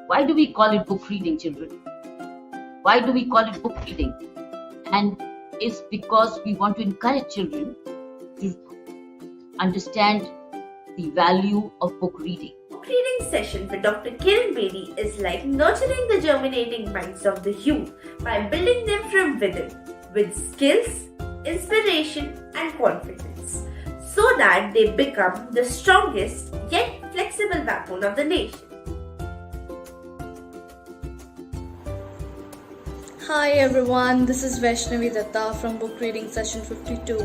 Why do we call it book reading, children? Why do we call it book reading? And it's because we want to encourage children to understand the value of book reading. Book reading session with Dr. Kiran Bedi is like nurturing the germinating minds of the youth by building them from within with skills, inspiration, and confidence so that they become the strongest yet flexible backbone of the nation. Hi everyone, this is Vaishnavi Datta from Book Reading Session 52,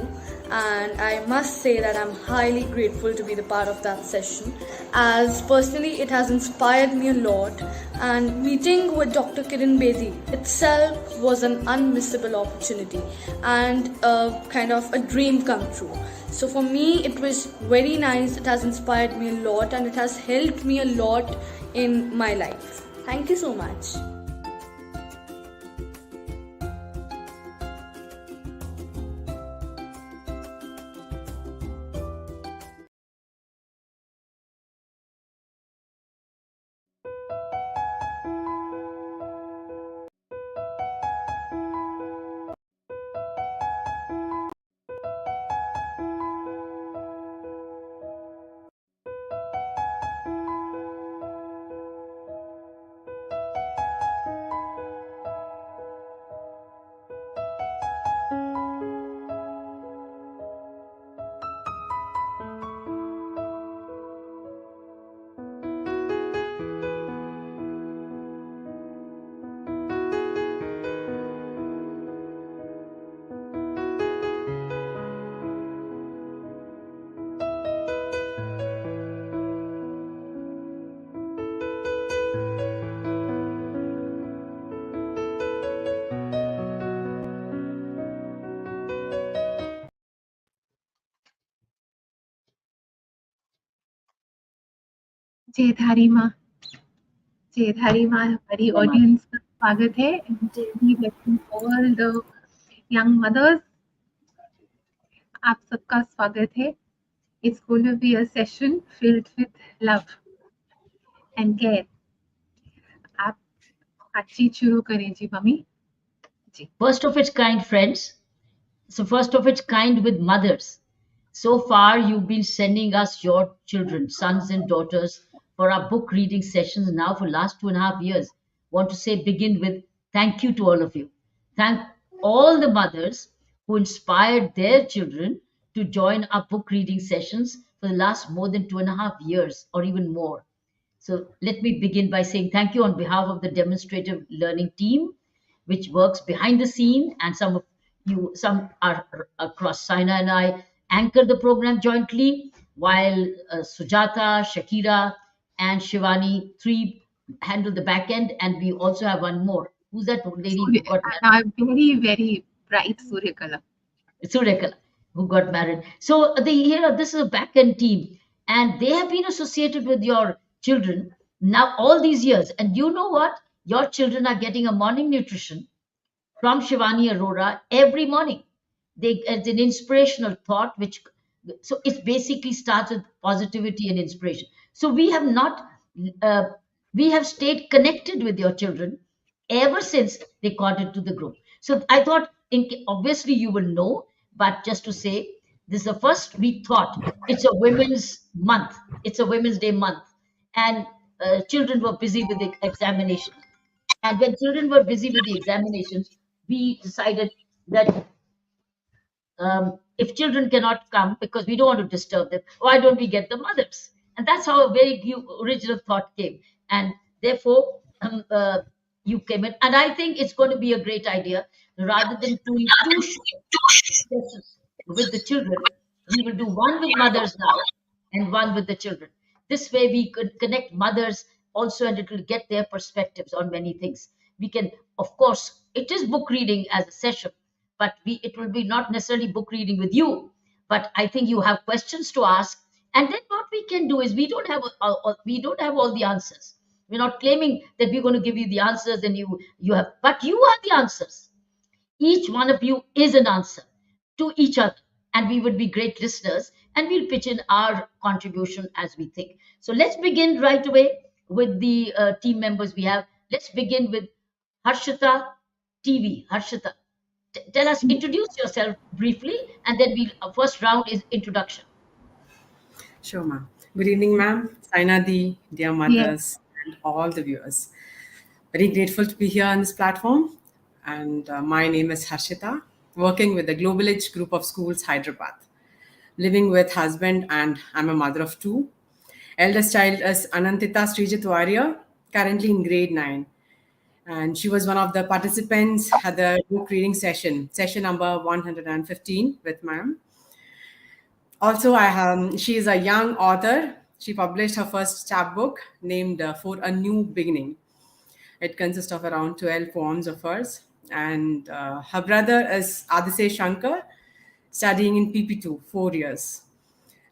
and I must say that I'm highly grateful to be the part of that session, as personally it has inspired me a lot, and meeting with Dr. Kiran Bedi itself was an unmissable opportunity and a kind of a dream come true. So for me it was very nice, it has inspired me a lot and it has helped me a lot in my life. Thank you so much. Jaidhari माँ हमारी audience का स्वागत है all the young mother's, आप सबका स्वागत है. It's going to be a session filled with love and care. आप अच्छी शुरू करें जी mummy ji. First of its kind, friends. So first of its kind with mothers. So far, you've been sending us your children, sons and daughters, for our book reading sessions now for last 2.5 years. Want to say begin with thank you to all of you. Thank all the mothers who inspired their children to join our book reading sessions for the last more than 2.5 years or even more. So let me begin by saying thank you on behalf of the demonstrative learning team, which works behind the scene, and some are across. Saina and I anchor the program jointly, while Sujata, Shakira, and Shivani, three handle the back end, and we also have one more. Who's that lady who got married? Very, very bright Surya color. Surekala, who got married. So this is a back end team, and they have been associated with your children now all these years. And you know what? Your children are getting a morning nutrition from Shivani Arora every morning. It's an inspirational thought, so it basically starts with positivity and inspiration. So uh, we have stayed connected with your children ever since they got into the group. So I thought, obviously you will know, but just to say, this is the first we thought it's a women's month. It's a Women's Day month, and children were busy with the examinations. And when children were busy with the examinations, we decided that if children cannot come because we don't want to disturb them, why don't we get the mothers? And that's how a very original thought came. And therefore, you came in. And I think it's going to be a great idea. Rather than doing two sessions with the children, we will do one with mothers now and one with the children. This way, we could connect mothers also, and it will get their perspectives on many things. We can, of course, it is book reading as a session, but it will be not necessarily book reading with you. But I think you have questions to ask, and then what we can do is we don't have all the answers. We're not claiming that we're going to give you the answers and you have, but you have the answers. Each one of you is an answer to each other, and we would be great listeners, and we'll pitch in our contribution as we think. So let's begin right away with the team members we have. Let's begin with Harshita TV. Harshita, tell us, introduce yourself briefly, and then we first round is introduction. Sure, ma'am. Good evening, ma'am. Sainadi, dear Yes. mothers, and all the viewers. Very grateful to be here on this platform. And my name is Harshita, working with the Global Edge Group of Schools, Hyderabad. Living with husband, and I'm a mother of two. Eldest child is Anantita Srijit Warrior, currently in grade 9. And she was one of the participants at the book reading session number 115 with ma'am. Also, she is a young author. She published her first chapbook named For a New Beginning. It consists of around 12 poems of hers. And her brother is Adise Shankar, studying in PP2, 4 years.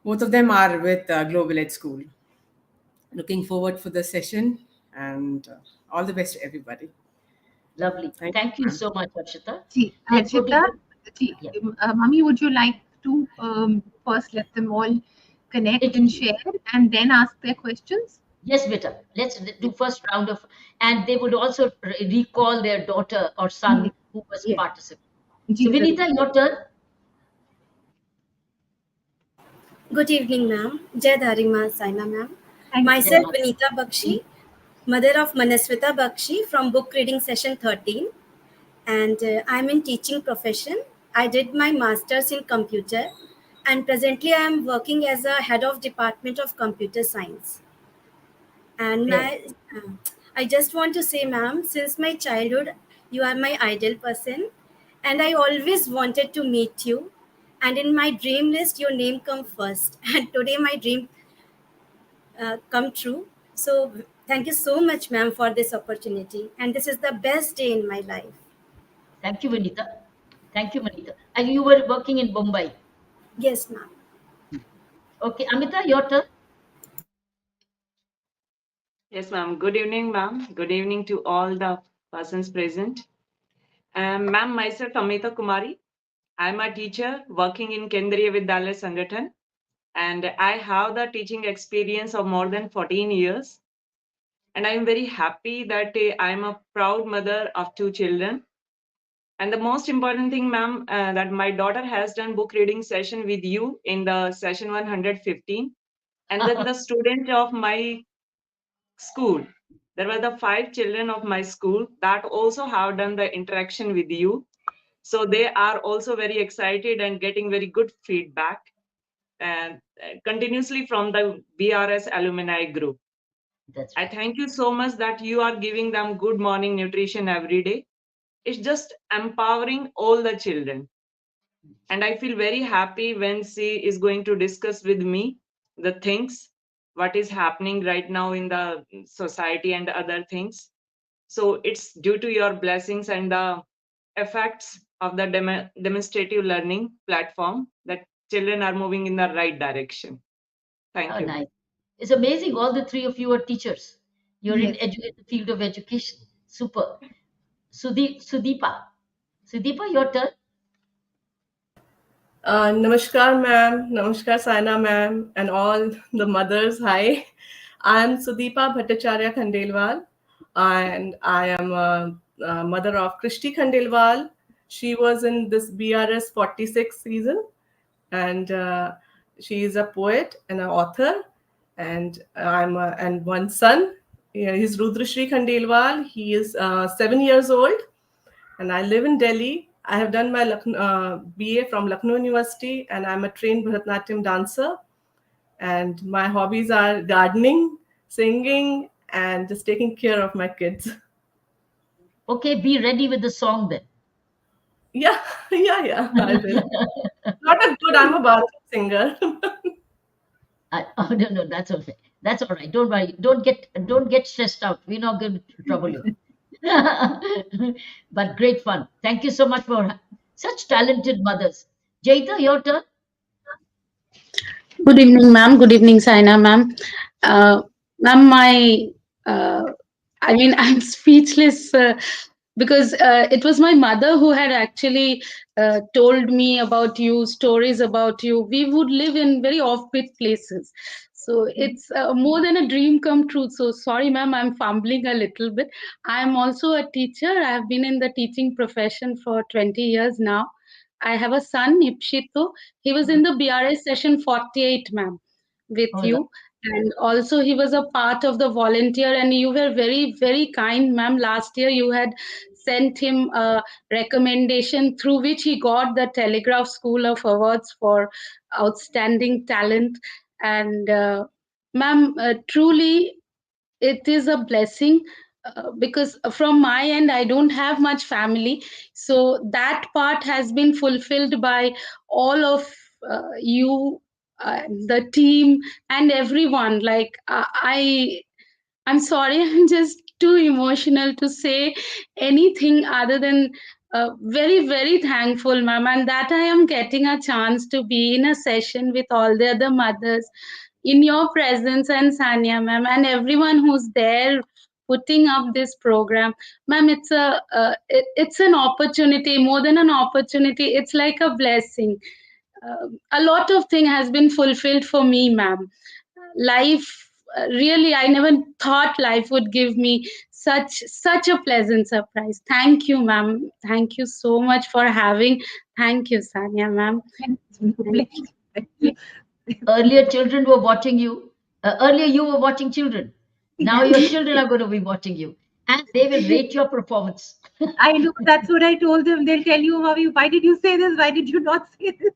Both of them are with Global Ed School. Looking forward for the session, and all the best to everybody. Lovely. Thank Thank you, you ma'am. so much, Harshita. Ji, Let's go to Harshita, ji, yeah. Mummy, would you like to first let them all connect and Introduce. share and then ask their questions? Yes, beta. Let's do first round of, and they would also recall their daughter or Ji, son who was yes. participating. Ji, So, zarur. Vinita, your turn. Good evening, ma'am. Jai Dharima Saina, ma'am. Thank you. Jai Myself, Mata. Vinita Bakshi, mother of Manaswita Bakshi from book reading session 13. And I'm in teaching profession. I did my master's in computer. And presently, I am working as a head of department of computer science. And Very. I just want to say, ma'am, since my childhood, you are my ideal person. And I always wanted to meet you. And in my dream list, your name come first. And today, my dream come true. So thank you so much, ma'am, for this opportunity. And this is the best day in my life. Thank you, Vinita. Thank you, Vinita. And you were working in Mumbai. Yes, ma'am. Okay, Amita, your turn. Yes, ma'am. Good evening, ma'am. Good evening to all the persons present. Ma'am, myself Amita Kumari. I'm a teacher working in Kendriya Vidyalaya Sangathan, and I have the teaching experience of more than 14 years. And I'm very happy that I'm a proud mother of two children. And the most important thing, ma'am, that my daughter has done book reading session with you in the session 115. And then the student of my school, there were the 5 children of my school that also have done the interaction with you, so they are also very excited and getting very good feedback and continuously from the BRS alumni group. That's I right. thank you so much that you are giving them good morning nutrition every day. It's just empowering all the children, and I feel very happy when she is going to discuss with me the things what is happening right now in the society and other things. So it's due to your blessings and the effects of the demonstrative learning platform that children are moving in the right direction. Thank Oh, you. nice. It's amazing. All the three of you are teachers. You're in Yes. the field of education. Super. Sudeepa. Sudeepa, your turn. Namaskar, ma'am. Namaskar, Saina, ma'am, and all the mothers. Hi, I'm Sudeepa Bhattacharya Khandelwal, and I am a mother of Krishti Khandelwal. She was in this BRS 46 season, and she is a poet and an author. And and one son. Yeah, he's Rudrashri Khandelwal. He is 7 years old, and I live in Delhi. I have done my BA from Lucknow University, and I'm a trained Bharatanatyam dancer. And my hobbies are gardening, singing, and just taking care of my kids. Okay, be ready with the song then. Yeah, yeah, I will. Not a good, I'm a bathroom singer. Oh no, no, that's okay. That's all right. Don't worry. Don't get stressed out. We're not going to trouble you. But great fun. Thank you so much for such talented mothers. Jaita, your turn. Good evening, ma'am. Good evening, Saina, ma'am. Ma'am, uh, I'm speechless because it was my mother who had actually told me about you, stories about you. We would live in very offbeat places. So it's more than a dream come true. So sorry, ma'am, I'm fumbling a little bit. I'm also a teacher. I've been in the teaching profession for 20 years now. I have a son, Ipshito. He was in the BRS session 48, ma'am, with Oh, you. And also, he was a part of the volunteer, and you were very, very kind, ma'am. Last year, you had sent him a recommendation through which he got the Telegraph School of Awards for outstanding talent. And, ma'am, truly, it is a blessing because from my end I don't have much family, so that part has been fulfilled by all of you, the team, and everyone. Like I'm sorry, I'm just too emotional to say anything other than very, very thankful, ma'am, and that I am getting a chance to be in a session with all the other mothers in your presence, and Sanya, ma'am, and everyone who's there putting up this program. Ma'am, it's an opportunity, more than an opportunity. It's like a blessing. A lot of thing has been fulfilled for me, ma'am. Life, really, I never thought life would give me such a pleasant surprise. Thank you, ma'am. Thank you so much for having. Thank you, Sanya, ma'am. Thank you. earlier children were watching you. Earlier you were watching children. Now your children are going to be watching you, and they will rate your performance. I know, that's what I told them. They'll tell you, Mommy, why did you say this? Why did you not say this?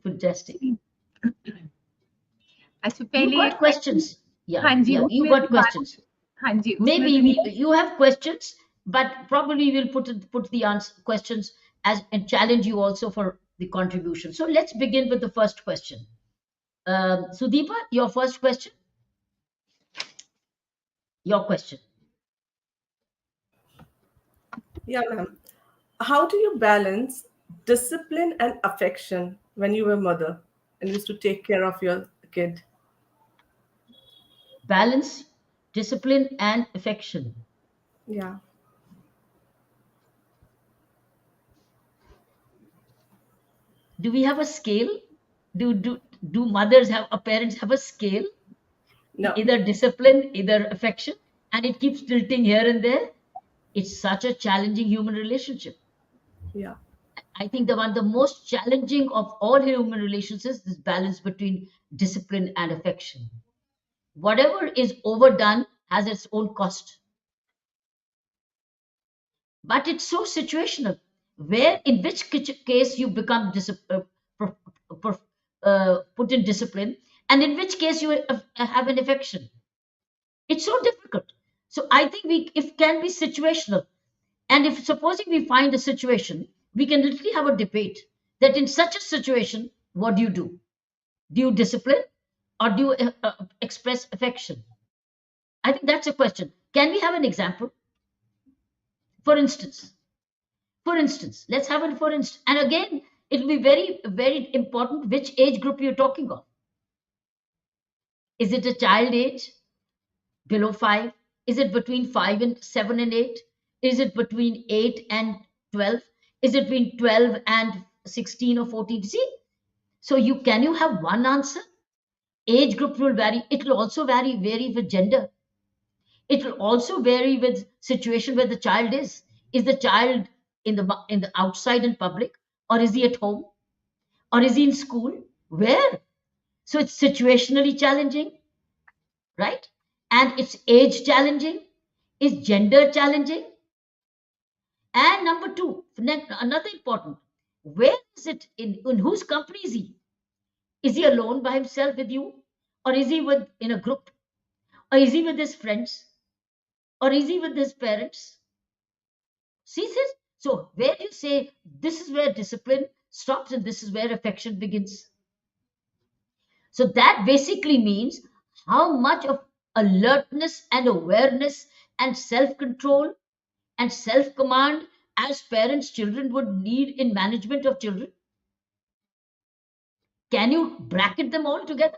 Fantastic. अच्छा You पहले got question, questions. Yeah, हाँ जी yeah, you उसमें got दोबारा, questions. हाँ जी उसमें Maybe दोबारा you have questions, but probably we'll put the answer questions as and challenge you also for the contribution. So let's begin with the first question. Sudeepa, your first question. Your question. Yeah, ma'am. How do you balance discipline and affection when you were a mother and used to take care of your kid? Balance, discipline, and affection. Yeah. Do we have a scale? Do mothers have, parents have a scale? No. Either discipline, either affection, and it keeps tilting here and there. It's such a challenging human relationship. Yeah. I think the most challenging of all human relations is this balance between discipline and affection. Whatever is overdone has its own cost, but it's so situational. Where, in which case you become pro- put in discipline, and in which case you have an affection. It's so difficult. So I think if can be situational, and if supposing we find a situation, we can literally have a debate that in such a situation, what do you do? Do you discipline, or do you express affection? I think that's a question. Can we have an example? For instance, let's have it for instance. And again, it will be very, very important which age group you're talking of. Is it a child age below 5? Is it between 5 and 7 and 8? Is it between 8 and 12? Is it between 12 and 16 or 14? See, so you have one answer? Age group will vary. It will also vary with gender. It will also vary with situation where the child is. Is the child in the outside in public, or is he at home, or is he in school? Where? So it's situationally challenging, right? And it's age challenging. Is gender challenging? And number two, another important, where is it in whose company is he? Is he alone by himself with you, or is he with in a group, or is he with his friends, or is he with his parents? See this? So where you say this is where discipline stops and this is where affection begins. So that basically means how much of alertness and awareness and self-control and self-command as parents children would need in management of children. Can you bracket them all together?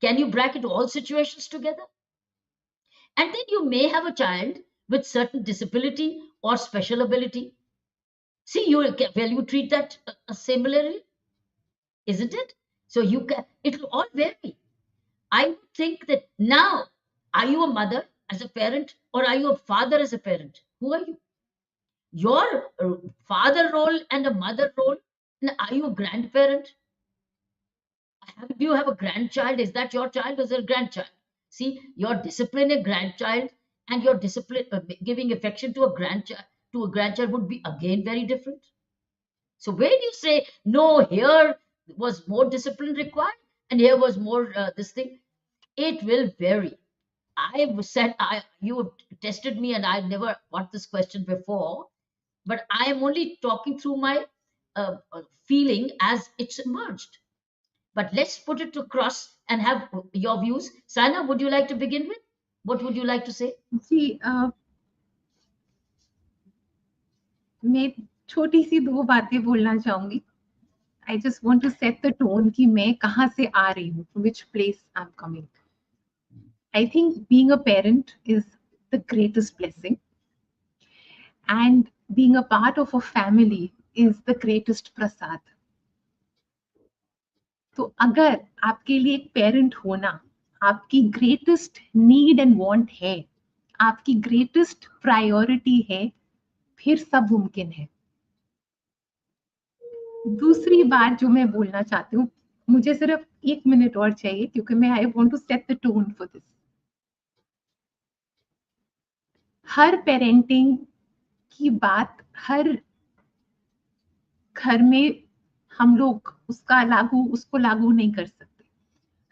Can you bracket all situations together? And then you may have a child with certain disability or special ability. See, you treat that similarly, isn't it? So you can, it will all vary. I would think that now, are you a mother as a parent, or are you a father as a parent? Who are you? Your father role and a mother role. Are you a grandparent? Do you have a grandchild? Is that your child or is it a grandchild? See, your discipline a grandchild and your discipline giving affection to a grandchild would be again very different. So where do you say no? Here was more discipline required, and here was more this thing. It will vary. I said you have tested me, and I never got this question before, but I am only talking through my feeling as it's emerged. But let's put it across and have your views. Sana, would you like to begin with? What would you like to say? जी मैं छोटी सी दो बातें बोलना चाहूंगी. I just want to set the tone कि मैं कहाँ से आ रही हूँ, from which place I'm coming. I think being a parent is the greatest blessing, and being a part of a family is the greatest prasad. तो अगर आपके लिए एक पेरेंट होना आपकी ग्रेटेस्ट नीड एंड वांट है, आपकी ग्रेटेस्ट प्रायोरिटी है, फिर सब मुमकिन है. दूसरी बात जो मैं बोलना चाहती हूँ, मुझे सिर्फ 1 मिनट और चाहिए क्योंकि मैं I want to set the tone for this. हर पेरेंटिंग की बात हर घर में हम लोग उसको लागू नहीं कर सकते.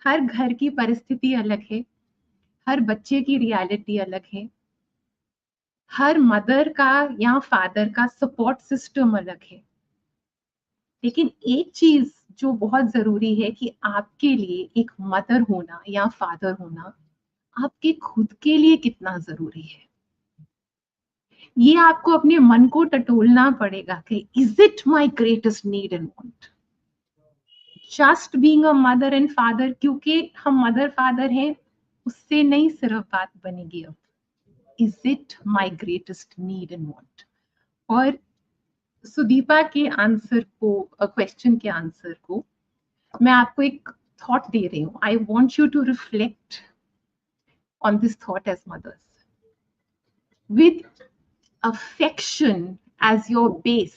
हर घर की परिस्थिति अलग है, हर बच्चे की रियलिटी अलग है, हर मदर का या फादर का सपोर्ट सिस्टम अलग है. लेकिन एक चीज जो बहुत जरूरी है कि आपके लिए एक मदर होना या फादर होना आपके खुद के लिए कितना जरूरी है, ये आपको अपने मन को टटोलना पड़ेगा कि is it my greatest need and want. Just being a mother and father, क्योंकि हम मदर फादर हैं, उससे नहीं सिर्फ बात बनेगी. अब is it my greatest need and want. और सुदीपा के आंसर को, क्वेश्चन के आंसर को मैं आपको एक थॉट दे रही हूँ. I want you to reflect on this thought as mothers. With affection as your base,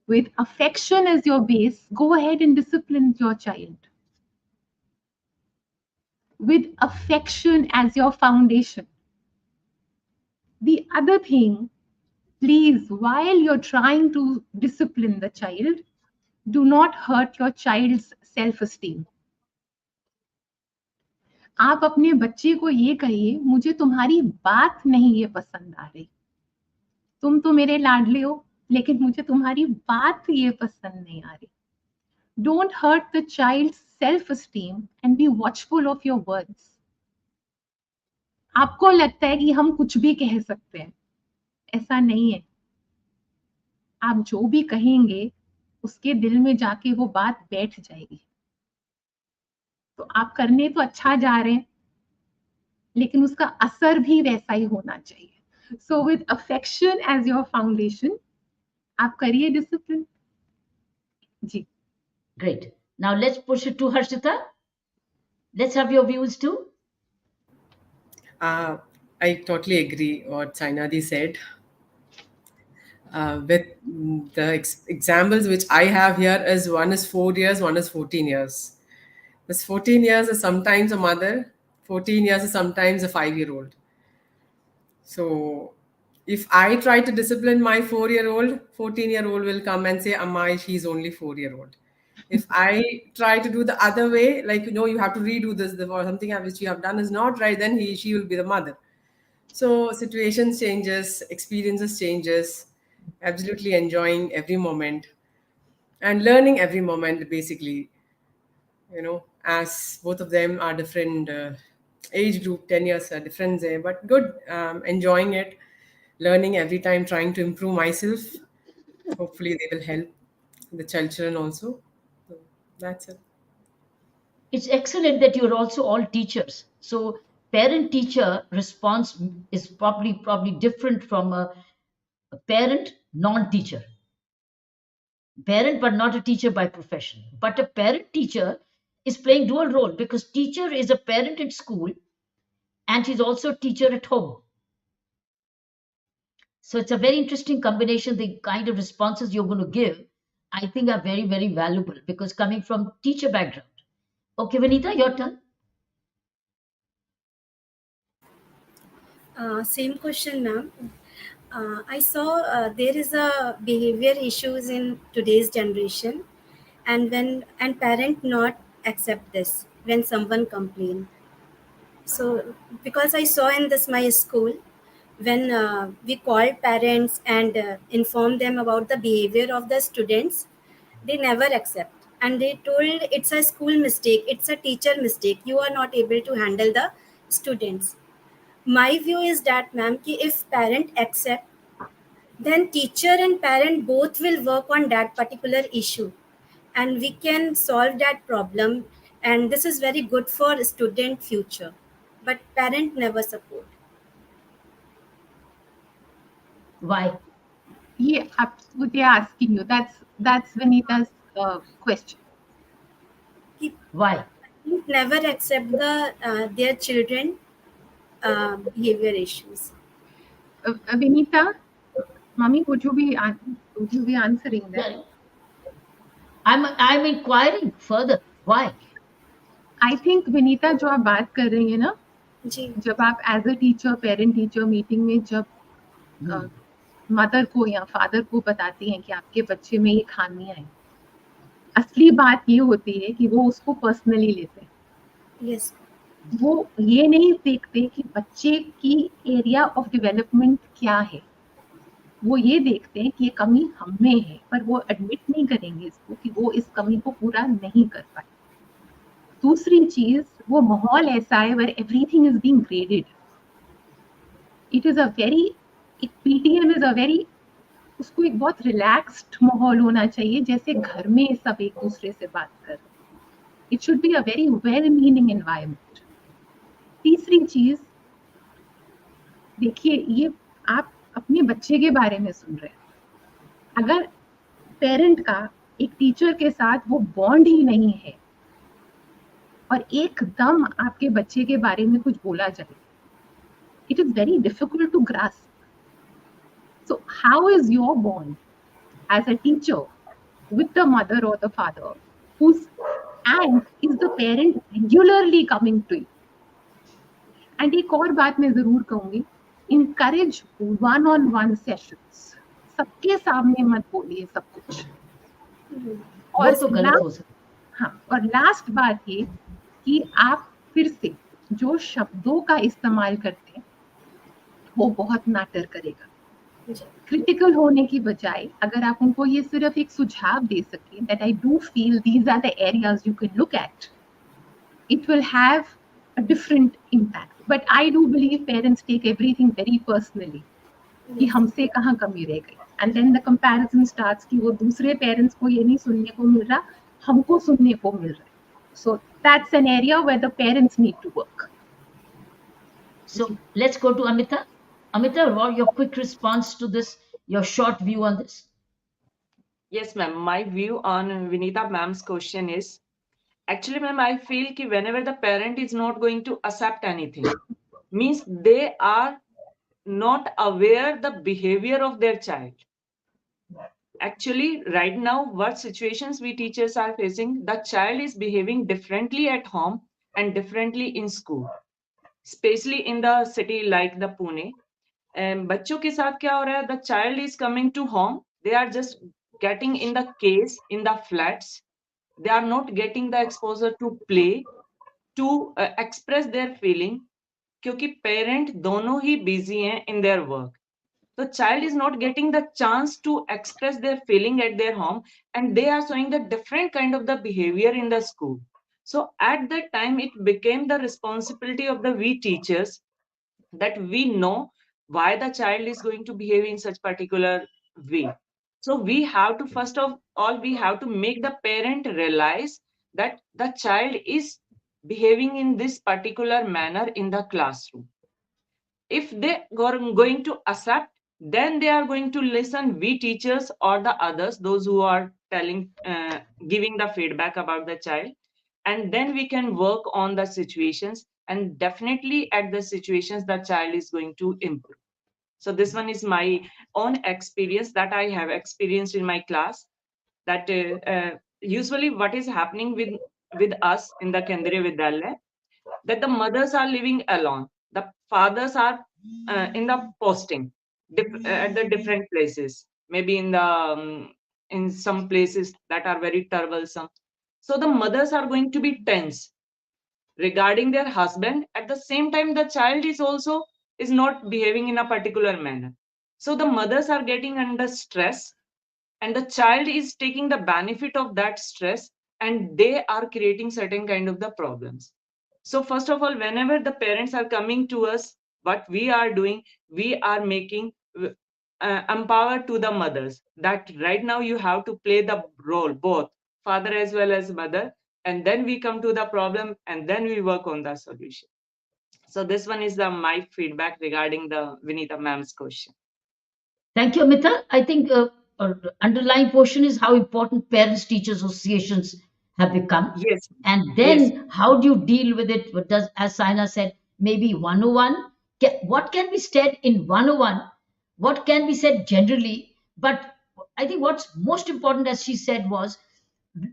with affection as your base, go ahead and discipline your child. With affection as your foundation. The other thing, please, while you're trying to discipline the child, do not hurt your child's self-esteem. आप अपने बच्चे को ये कहिए, मुझे तुम्हारी बात नहीं ये पसंद आ रही, तुम तो मेरे लाडले हो, लेकिन मुझे तुम्हारी बात ये पसंद नहीं आ रही. Don't hurt the child's self-esteem and be watchful of your words. आपको लगता है कि हम कुछ भी कह सकते हैं, ऐसा नहीं है. आप जो भी कहेंगे उसके दिल में जाके वो बात बैठ जाएगी. तो आप करने तो अच्छा जा रहे हैं, लेकिन उसका असर भी वैसा ही होना चाहिए. So with affection as your foundation, आप करिए डिसिप्लिन. जी. Great. Now let's push it to Harshita. Let's have your views too. I totally agree what Sainadi said. With the examples which I have here is one is 4 years, one is 14 years. This 14 years is sometimes a mother, 14 years is sometimes a 5-year-old. So if I try to discipline my 4-year-old, 14-year-old will come and say, Amma, she's only 4-year-old. If I try to do the other way, like, you have to redo this, or something which you have done is not right, then she will be the mother. So situations changes, experiences changes, absolutely enjoying every moment and learning every moment, basically, as both of them are different age group, 10 years difference there, but good, enjoying it, learning every time, trying to improve myself. Hopefully they will help the children also. So that's it. It's excellent that you're also all teachers. So parent teacher response is probably different from a parent non-teacher. parent but not a teacher by profession. But a parent teacher is playing dual role, because teacher is a parent in school and she's also a teacher at home. So it's a very interesting combination. The kind of responses you're going to give, I think, are very, very valuable, because coming from teacher background. Okay, Vanita, your turn. Same question, ma'am. I saw there is a behavior issues in today's generation, and parent not accept this when someone complain. So because I saw in this my school, when we called parents and informed them about the behavior of the students, they never accept, and they told it's a school mistake, it's a teacher mistake, you are not able to handle the students. My view is that, ma'am, ki if parent accept, then teacher and parent both will work on that particular issue, and we can solve that problem, and this is very good for student future, but parent never support. Why? Yeah, absolutely asking you. That's Vanita's question. Ki Why? parent never accept the their children behavior issues. Vinita, mommy, would you be answering that? Yeah, I'm inquiring further. Why? I think Vinita जो आप बात कर रही है ना, जी जब आप as a teacher parent teacher meeting में जब मदर को या फादर को बताती हैं कि आपके बच्चे में ये खामियां हैं, असली बात ये होती है कि वो उसको पर्सनली लेते हैं। यस वो ये नहीं देखते कि बच्चे की एरिया ऑफ डेवलपमेंट क्या है, वो ये देखते हैं कि ये कमी हम में है, पर वो एडमिट नहीं करेंगे इसको कि वो इस कमी को पूरा नहीं कर पाए। दूसरी चीज, वो माहौल ऐसा है where everything is being graded. It is a very एक पीटीएम इज अ वेरी उसको एक बहुत रिलैक्स्ड माहौल होना चाहिए, जैसे घर में सब एक दूसरे से बात कर रहे हैं। It should be a very well meaning environment. तीसरी चीज, देखिए, ये आप अपने बच्चे के बारे में सुन रहे हैं। अगर पेरेंट का एक टीचर के साथ वो बॉन्ड ही नहीं है और एकदम आपके बच्चे के बारे में कुछ बोला जाए, it is very difficult to grasp. So how is your bond as a teacher with the mother or the father who's and is the parent regularly coming to you? And एक और बात मैं जरूर कहूंगी, encourage one-on-one sessions. सबके सामने मत बोलिए सब कुछ। वो तो गलत हो सकता। हाँ, और लास्ट बात ये कि आप फिर से जो शब्दों का इस्तेमाल करते हैं वो बहुत मैटर करेगा। क्रिटिकल होने की बजाय अगर आप उनको ये सिर्फ एक सुझाव दे सकें that I do feel these are the areas you can look at, it will have a different impact. But I do believe parents take everything very personally कि हमसे कहाँ कमी रह गई, and then the comparison starts कि वो दूसरे parents को ये नहीं सुनने को मिल रहा, हमको सुनने को मिल रहा है। So that's an area where the parents need to work. So let's go to Amita. Amita, what your quick response to this, your short view on this? Yes, ma'am. My view on Vinita ma'am's question is, actually, ma'am, I feel that whenever the parent is not going to accept anything, means they are not aware the behavior of their child. Actually, right now, what situations we teachers are facing, the child is behaving differently at home and differently in school, especially in the city like the Pune. बच्चों के साथ क्या हो रहा है? The child is coming to home. They are just getting in the case in the flats. They are not getting the exposure to play, to express their feeling, क्योंकि parent दोनों ही busy हैं in their work. The child is not getting the chance to express their feeling at their home, and they are showing the different kind of the behavior in the school. So at that time, it became the responsibility of the we teachers that we know why the child is going to behave in such particular way. So we have to, first of all, we have to make the parent realize that the child is behaving in this particular manner in the classroom. If they are going to accept, then they are going to listen, we teachers or the others, those who are telling, giving the feedback about the child, and then we can work on the situations, and definitely at the situations the child is going to improve. So this one is my own experience that I have experienced in my class, that usually what is happening with us in the Kendriya Vidyalaya, that the mothers are living alone, the fathers are in the posting at the different places, maybe in some places that are very troublesome. So the mothers are going to be tense regarding their husband. At the same time, the child is also is not behaving in a particular manner. So the mothers are getting under stress, and the child is taking the benefit of that stress, and they are creating certain kind of the problems. So first of all, whenever the parents are coming to us, what we are doing, we are making empower to the mothers that right now you have to play the role, both father as well as mother, and then we come to the problem, and then we work on the solution. So this one is the my feedback regarding the Vinita ma'am's question. Thank you, Amita. I think the underlying portion is how important parents teacher associations have become. Yes, And yes, then how do you deal with it? What does, as Saina said, maybe 101? What can be said in 101? What can be said generally? But I think what's most important, as she said, was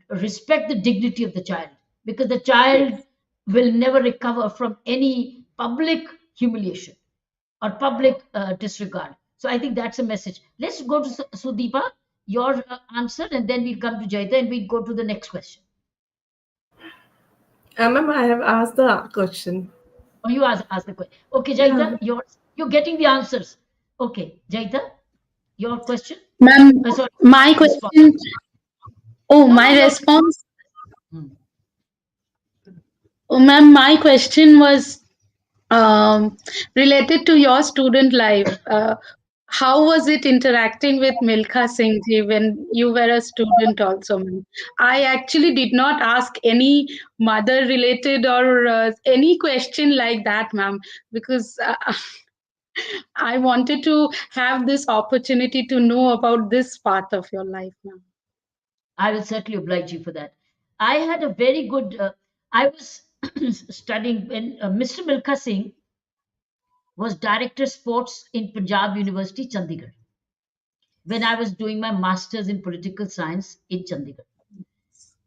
respect the dignity of the child, because the child yes. will never recover from any public humiliation or public disregard. So I think that's a message. Let's go to Sudeepa, your answer, and then we'll come to Jaita and we'll go to the next question. Ma'am, I have asked the question. Or you ask the question. Okay, Yeah. Jaita, you're getting the answers. Okay, Jaita, your question. Ma'am, Sorry, my response. question. Oh, No, no, my your response. hmm. Oh, ma'am, my question was related to your student life. How was it interacting with Milkha Singh ji when you were a student also, ma'am? I actually did not ask any mother related or any question like that, ma'am, because I wanted to have this opportunity to know about this part of your life, ma'am. I will certainly oblige you for that. I had a very good. I was studying when Mr. Milkha Singh was director sports in Punjab University, Chandigarh, when I was doing my master's in political science in Chandigarh.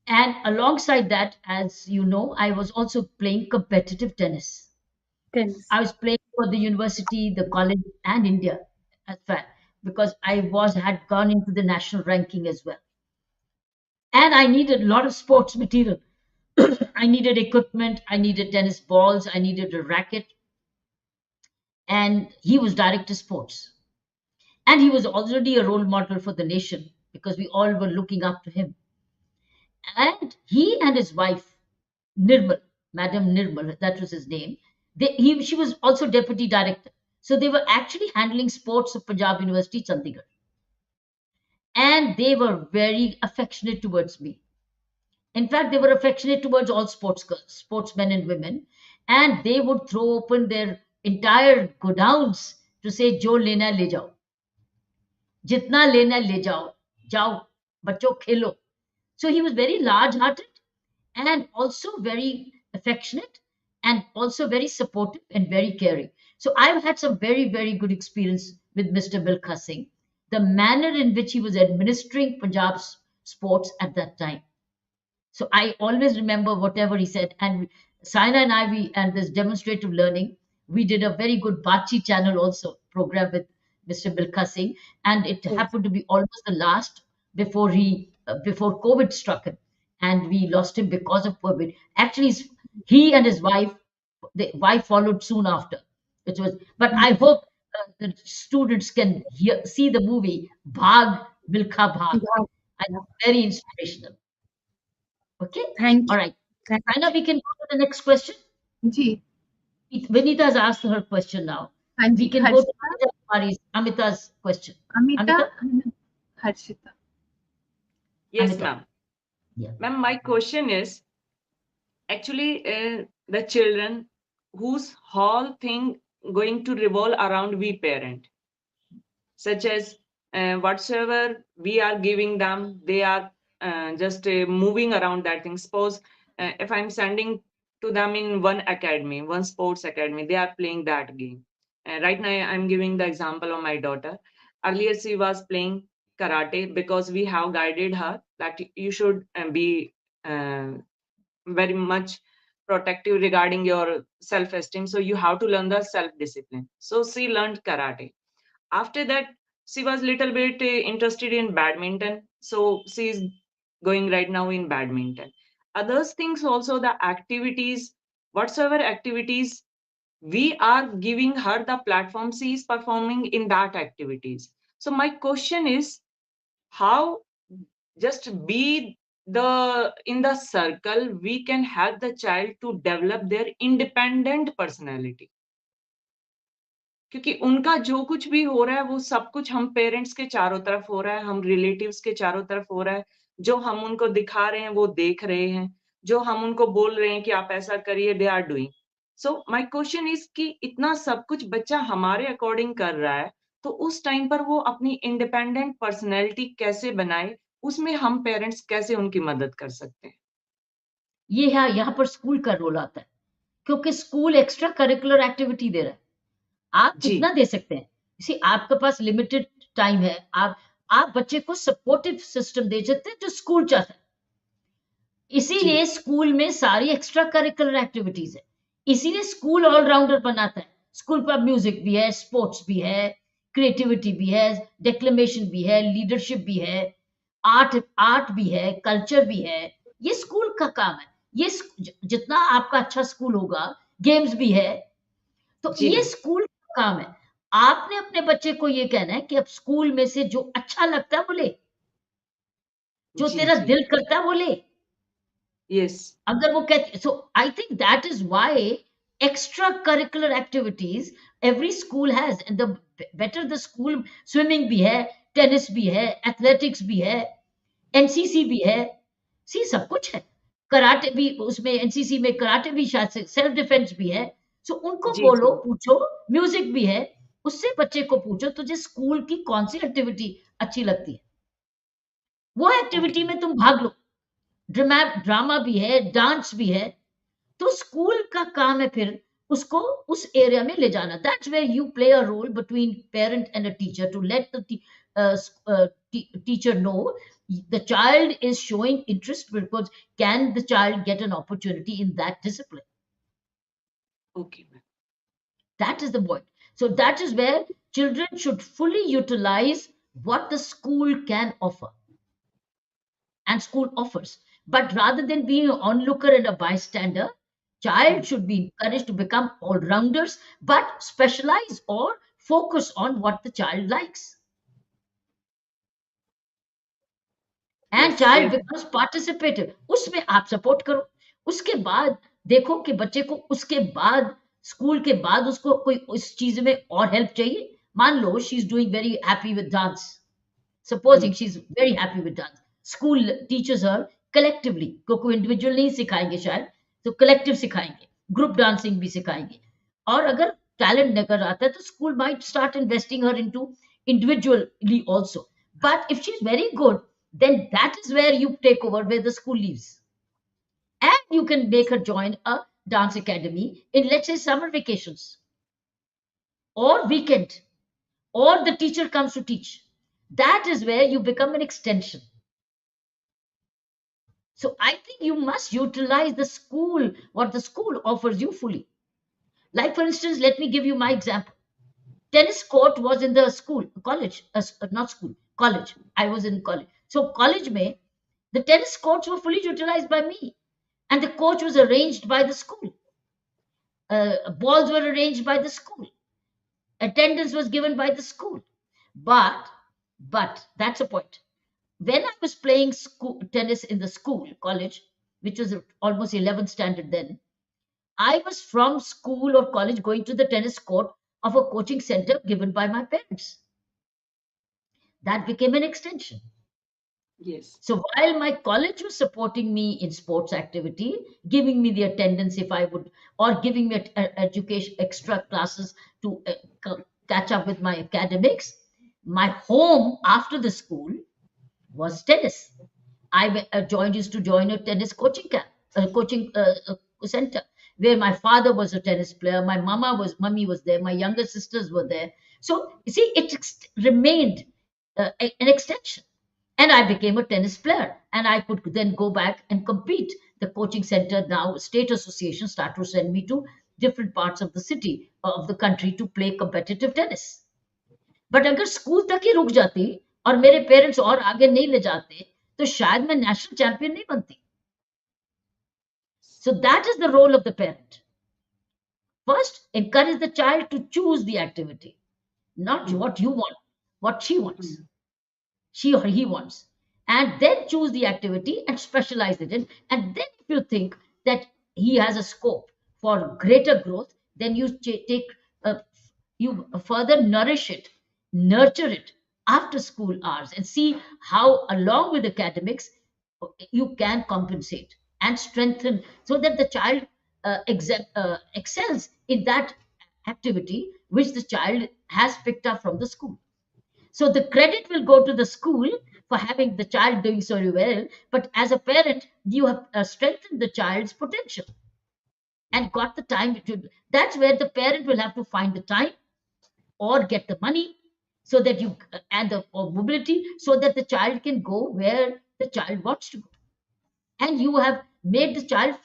And alongside that, as you know, I was also playing competitive tennis. Tennis. I was playing for the university, the college, and India as well, because I was had gone into the national ranking as well. And I needed a lot of sports material. I needed equipment, I needed tennis balls, I needed a racket, and he was director sports. And he was already a role model for the nation because we all were looking up to him. And he and his wife, Nirmal, Madam Nirmal, that was his name, she was also deputy director. So they were actually handling sports of Punjab University, Chandigarh. And they were very affectionate towards me. In fact, they were affectionate towards all sportsmen and women. And they would throw open their entire godowns to say, Jo lena le jao. Jitna lena le jao. Jao, bachcho khelo. So he was very large hearted and also very affectionate and also very supportive and very caring. So I've had some very, very good experience with Mr. Milkha Singh. The manner in which he was administering Punjab's sports at that time. So I always remember whatever he said. And Saina and I, and this demonstrative learning, we did a very good Bachi channel also program with Mr. Milkha Singh. And it Yes. happened to be almost the last before COVID struck him. And we lost him because of COVID. Actually, he and his wife, the wife followed soon after. But I hope the students can see the movie Bhag Milkha Bhag. Yeah. I very inspirational. Okay? Thank All you. right. Thank Anna, we can go to the next question. Ji Vinita has asked her question now. हाँ We ji can go to Harshita Amita's question. Amita Amita? Harshita Yes, Amita. ma'am. Yeah. Ma'am, my question is actually the children whose whole thing going to revolve around we parent. such as whatsoever we are giving them, they are just moving around that thing. Suppose if I'm sending to them in one academy, one sports academy, they are playing that game. Right now, I'm giving the example of my daughter. Earlier, she was playing karate because we have guided her that you should be uh, very much protective regarding your self esteem. So you have to learn the self discipline. So she learned karate. After that, she was little bit interested in badminton. So she is going right now in badminton. Others things also, the activities, whatsoever activities we are giving her the platform, she is performing in that activities. So my question is, how just be the in the circle we can help the child to develop their independent personality, क्योंकि उनका जो कुछ भी हो रहा है वो सब कुछ हम पेरेंट्स के चारों तरफ हो रहा है, हम रिलेटिव्स के चारों तरफ हो रहा है। जो हम उनको दिखा रहे हैं वो देख रहे हैं, जो हम उनको बोल रहे हैं कि आप ऐसा करिए, they are doing. So my question is कि इतना सब कुछ बच्चा हमारे अकॉर्डिंग कर रहा है, तो उस टाइम पर वो अपनी इंडिपेंडेंट पर्सनैलिटी कैसे बनाए? उसमें हम पेरेंट्स कैसे उनकी मदद कर सकते हैं? ये है, यहाँ पर स्कूल का रोल आता है, क्योंकि स्कूल एक्स्ट्रा करिकुलर एक्टिविटी दे रहा है। आप जी, कितना दे सकते हैं? इसी आपके पास लिमिटेड टाइम है। आप बच्चे को सपोर्टिव सिस्टम दे सकते हैं जो स्कूल चाहता है। जी, इसीलिए स्कूल में सारी एक्स्ट्रा करिकुलर एक्टिविटीज है। इसीलिए स्कूल ऑलराउंडर बनाता है। स्कूल पर म्यूजिक भी है, स्पोर्ट्स भी है, क्रिएटिविटी भी है, डेक्लेमेशन भी है, लीडरशिप भी है, आर्ट आर्ट भी है, कल्चर भी है। ये स्कूल का काम है। जितना आपका अच्छा स्कूल होगा, गेम्स भी है। तो जी ये मैम। स्कूल का काम है। आपने अपने बच्चे को ये कहना है कि अब स्कूल में से जो अच्छा लगता है वो ले, जो जी, तेरा जी। दिल करता है वो ले। यस, अगर वो कहती, so I think that is why extra curricular activities every school has, and the better the school, swimming भी है, टेनिस भी है, एथलेटिक्स भी है, एनसीसी भी है। सी सब कुछ है। कराटे भी उसमें, एनसीसी में कराटे भी शायद से, सेल्फ डिफेंस भी है। सो उनको जी, बोलो, जी। पूछो। म्यूजिक भी है। उससे बच्चे को पूछो तुझे स्कूल की कौन सी एक्टिविटी अच्छी लगती है, वो एक्टिविटी ओके, में तुम भाग लो। ड्रामा भी है, डांस भी है। तो स्कूल का काम है फिर उसको उस एरिया में ले जाना। That's where you play a role between parent and a teacher to let the teacher know the child is showing interest, because can the child get an opportunity in that discipline? Okay ma'am. That is the point. So that is where children should fully utilize what the school can offer and school offers. But rather than being an onlooker and a bystander, child should be encouraged to become all-rounders, but specialize or focus on what the child likes. And yes, child yes. becomes participative. उसमें आप support करो। उसके बाद देखो कि बच्चे को उसके बाद, स्कूल के बाद उसको कोई उस चीज में और हेल्प चाहिए। मान लो she is doing very happy with dance, hmm, supposing she's very happy with dance, school teaches her collectively, को इंडिविजुअल नहीं सिखाएंगे शायद, तो कलेक्टिव सिखाएंगे, ग्रुप डांसिंग भी सिखाएंगे। और अगर टैलेंट नजर आता है तो school might start investing her into individually also. But if she's very good, then that is where you take over, where the school leaves, and you can make her join a dance academy in, let's say, summer vacations or weekend, or the teacher comes to teach. That is where you become an extension. So I think you must utilize the school, what the school offers you fully. Like, for instance, let me give you my example. Tennis court was in the school, college, not school, college. I was in college. So college mein, the tennis courts were fully utilized by me, and the coach was arranged by the school. Balls were arranged by the school. Attendance was given by the school. But, but that's a point. When I was playing tennis in the school, college, which was almost 11th standard then, I was from school or college going to the tennis court of a coaching center given by my parents. That became an extension. Yes, So while my college was supporting me in sports activity, giving me the attendance if I would, or giving me education extra classes to catch up with my academics, My home after the school was tennis. I used to join a tennis coaching center where my father was a tennis player. My mummy was there. My younger sisters were there. So you see, it remained an extension, and I became a tennis player. And I could then go back and compete. The coaching center now, state association, start to send me to different parts of the city of the country to play competitive tennis. But अगर school तक ही रुक जाती और मेरे parents और आगे नहीं ले जाते तो शायद मैं नेशनल चैंपियन नहीं बनती. So that is the role of the parent. First, encourage the child to choose the activity, not what you want, what she or he wants, and then choose the activity and specialize it in. And then, if you think that he has a scope for greater growth, then you take you further nourish it, nurture it after school hours, and see how, along with academics, you can compensate and strengthen so that the child excels in that activity which the child has picked up from the school. So the credit will go to the school for having the child doing so well, but as a parent, you have strengthened the child's potential and got the time to. That's where the parent will have to find the time or get the money so that you and the or mobility so that the child can go where the child wants to go, and you have made the child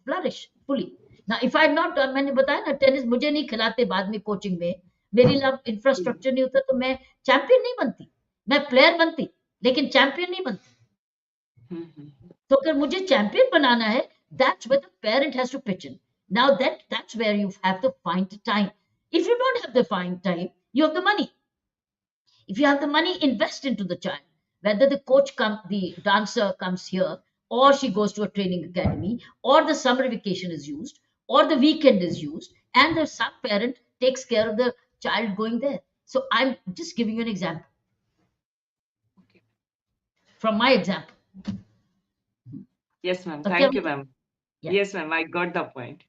flourish fully. Now, if I had not done, मैंने बताया ना tennis मुझे नहीं खिलाते बाद में coaching में, मेरी लव इंफ्रास्ट्रक्चर नहीं होता तो मैं चैंपियन नहीं बनती, मैं प्लेयर बनती लेकिन चैंपियन नहीं बनती. तो अगर मुझे चैंपियन बनाना है, that's where the parent has to pitch in. Now that's where you have to find the time. If you don't have the find time, you have the money. If you have the money, invest into the child. Whether the dancer comes here, or she goes to a training academy, or the summer vacation is used, or the weekend is used, and the some parent takes care of the child going there. So I'm just giving you an example from my example. Yes, ma'am. Okay, Thank you, Amita? ma'am. Yeah. Yes, ma'am. I got the point.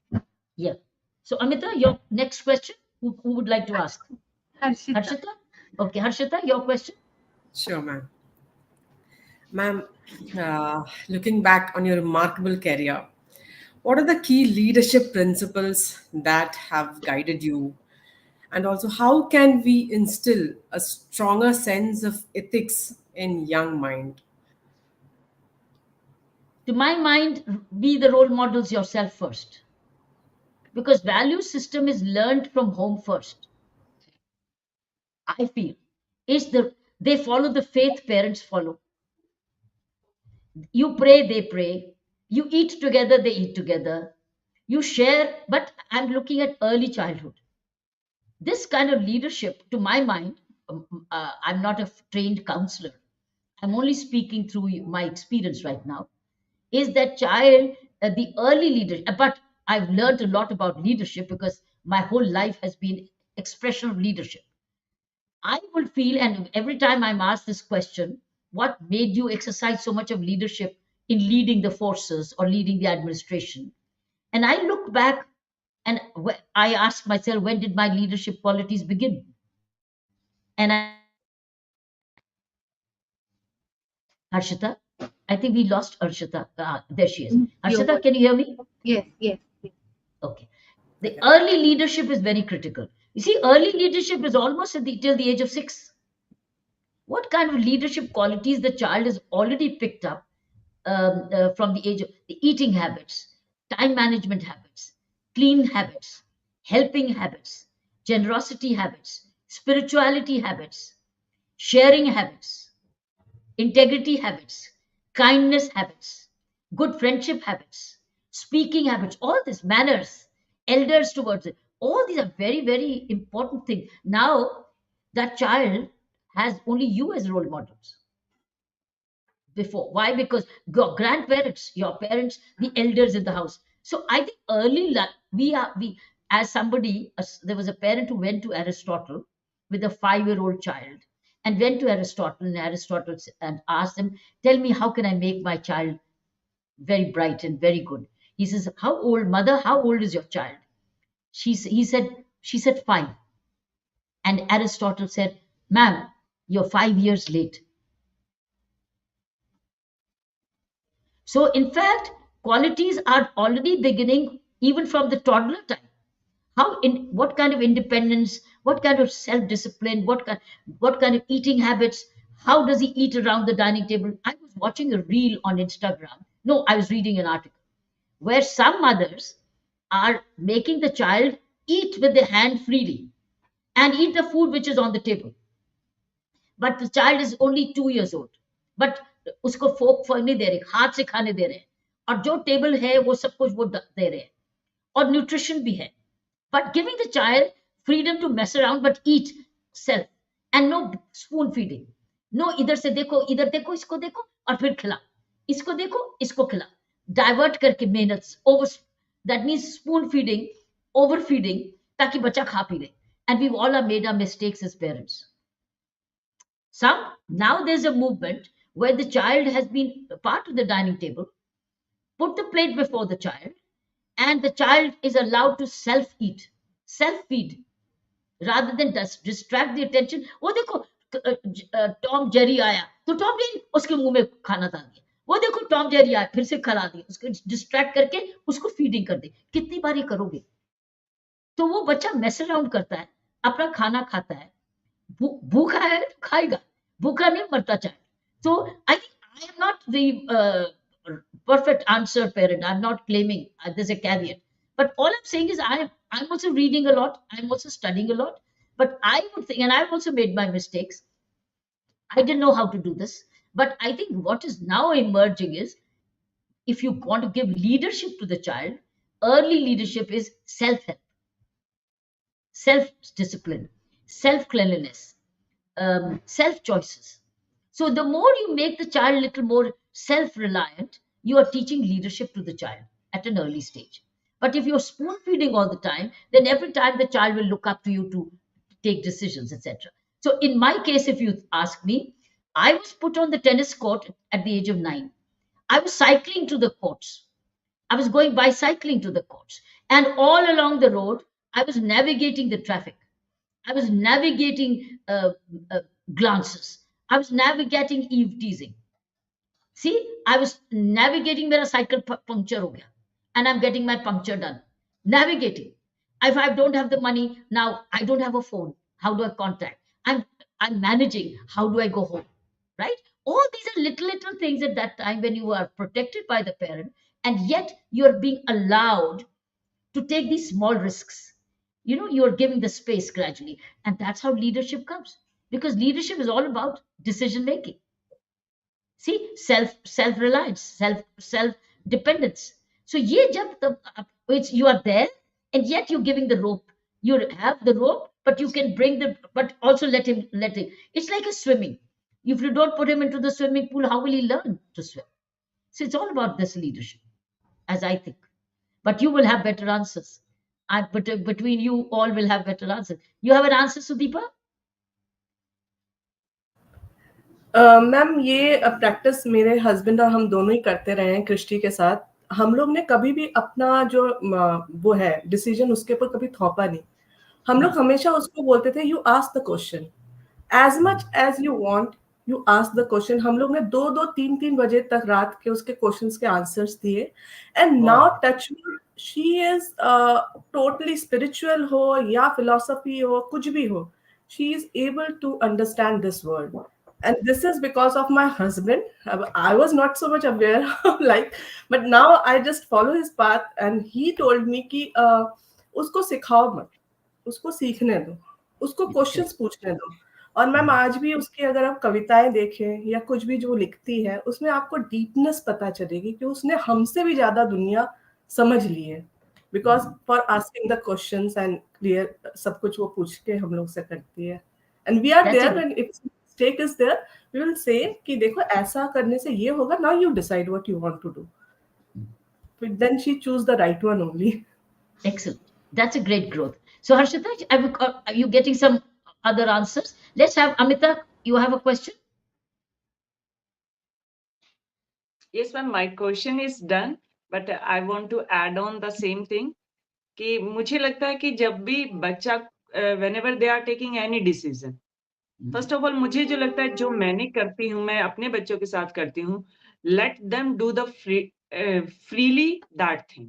Yeah. So Amita, your next question, who would like to ask? Harshita. Harshita? Okay, Harshita, your question. Sure, ma'am. Ma'am, looking back on your remarkable career, what are the key leadership principles that have guided you? And also, how can we instill a stronger sense of ethics in young mind? To my mind, be the role models yourself first, because value system is learned from home first. I feel it's they follow the faith parents follow. You pray, they pray. You eat together, they eat together. You share, but I'm looking at early childhood. This kind of leadership, to my mind, I'm not a trained counselor. I'm only speaking through my experience right now. Is that child the early leader? But I've learned a lot about leadership because my whole life has been expression of leadership. I would feel, and every time I'm asked this question, what made you exercise so much of leadership in leading the forces or leading the administration? And I look back and I ask myself, when did my leadership qualities begin? And Harshita, I think we lost Harshita. There she is. Harshita, can you hear me? Yes, yes, yes. Okay. The early leadership is very critical. You see, early leadership is almost till the age of 6. What kind of leadership qualities the child has already picked up from the age of the eating habits, time management habits, clean habits, helping habits, generosity habits, spirituality habits, sharing habits, integrity habits, kindness habits, good friendship habits, speaking habits, all these manners, elders towards it. All these are very, very important things. Now, that child has only you as role models before. Why? Because your grandparents, your parents, the elders in the house. So I think we as somebody, there was a parent who went to Aristotle with a 5-year-old child and went to Aristotle and asked him, "Tell me, how can I make my child very bright and very good?" He says, "How old, mother? How old is your child?" She said 5. And Aristotle said, "Ma'am, you're 5 years late. So, in fact, qualities are already beginning even from the toddler time. What kind of independence, what kind of self-discipline, what kind of eating habits, how does he eat around the dining table? I was watching a reel on Instagram. No, I was reading an article where some mothers are making the child eat with the hand freely and eat the food which is on the table. But the child is only 2 years old. But उसको फोक नहीं दे रहे, हाथ से खाने दे रहे हैं, और जो टेबल है वो सब कुछ वो दे रहे हैं, और न्यूट्रिशन भी है. But giving the child freedom to mess around but eat self, and no spoon feeding. No, इधर देखो इसको देखो और फिर खिला, इसको देखो इसको खिला, डाइवर्ट करके मेहनत over, that means spoon feeding, over feeding, ताकि बच्चा खा पी ले. And we've all are made our mistakes as parents. Now there's a movement where the child has been part of the dining table, put the plate before the child, and the child is allowed to self eat, self feed, rather than distract the attention. वो देखो Tom Jerry आया तो Tom Jerry उसके मुंह में खाना डाल दिया, वो देखो टॉम जेरी आया फिर से खिला दिया, उसको डिस्ट्रैक्ट करके उसको फीडिंग कर दे. कितनी बार ये करोगे? तो वो बच्चा मेस अराउंड करता है, अपना खाना खाता है, भूखा है तो खाएगा, भूखा नहीं मरता चाहे. So I think I am not the perfect answer parent. I'm not claiming there's a caveat. But all I'm saying is I'm also reading a lot. I'm also studying a lot. But I would think, and I've also made my mistakes. I didn't know how to do this. But I think what is now emerging is, if you want to give leadership to the child, early leadership is self-help, self-discipline, self-cleanliness, self-choices. So the more you make the child a little more self-reliant, you are teaching leadership to the child at an early stage. But if you're spoon feeding all the time, then every time the child will look up to you to take decisions, etc. So in my case, if you ask me, I was put on the tennis court at the age of 9. I was cycling to the courts. I was going bicycling to the courts. And all along the road, I was navigating the traffic. I was navigating glances. I was navigating eve teasing. See, I was navigating मेरा cycle puncture हो गया, and I'm getting my puncture done. Navigating. If I don't have the money now, I don't have a phone. How do I contact? I'm managing. How do I go home? Right? All these are little things at that time when you are protected by the parent, and yet you're being allowed to take these small risks. You're giving the space gradually, and that's how leadership comes, because leadership is all about decision making. See, self reliance, self dependence. So ye jab which you are there, and yet you're giving the rope. You have the rope, but you can bring but also let him. It's like a swimming. If you don't put him into the swimming pool, how will he learn to swim? So it's all about this leadership, as I think. But you will have better answers. But between you all will have better answers. You have an answer, Sudeepa? Ma'am ये practice मेरे husband और हम दोनों ही करते रहे हैं Christie के साथ. हम लोग ने कभी भी अपना जो वो है डिसीजन उसके ऊपर कभी थोपा नहीं. हम लोग हमेशा उसको बोलते थे you ask the question as much as you want, you ask the question. हम लोग ने 2-2, 3-3 बजे तक रात के उसके क्वेश्चंस के आंसर्स दिए. And now touch she is totally spiritual हो या फिलॉसफी हो कुछ भी हो, she is able to understand this world. And this is because of my husband. I was not so much aware of but now I just follow his path, and he told me कि उसको सिखाओ मत, उसको सीखने दो, उसको questions पूछने दो. और मैम आज भी उसकी अगर आप कविताएं देखें या कुछ भी जो लिखती है, उसमें आपको डीपनेस पता चलेगी कि उसने हमसे भी ज्यादा दुनिया समझ ली है, because for asking the questions and clear सब कुछ वो पूछ के हम लोग से करती है. And we are there and if mistake is there, we will say कि देखो ऐसा करने से ये होगा, now you decide what you want to do. But then she choose the right one only. Excellent. That's a great growth. So Harshita, are you getting some other answers? Let's have Amita. You have a question? Yes, ma'am. My question is done, but I want to add on the same thing. कि मुझे लगता है कि जब भी बच्चा whenever they are taking any decision, first of all मुझे जो लगता है जो मैंने करती हूँ मैं अपने बच्चों के साथ करती हूँ, let them do the freely that thing.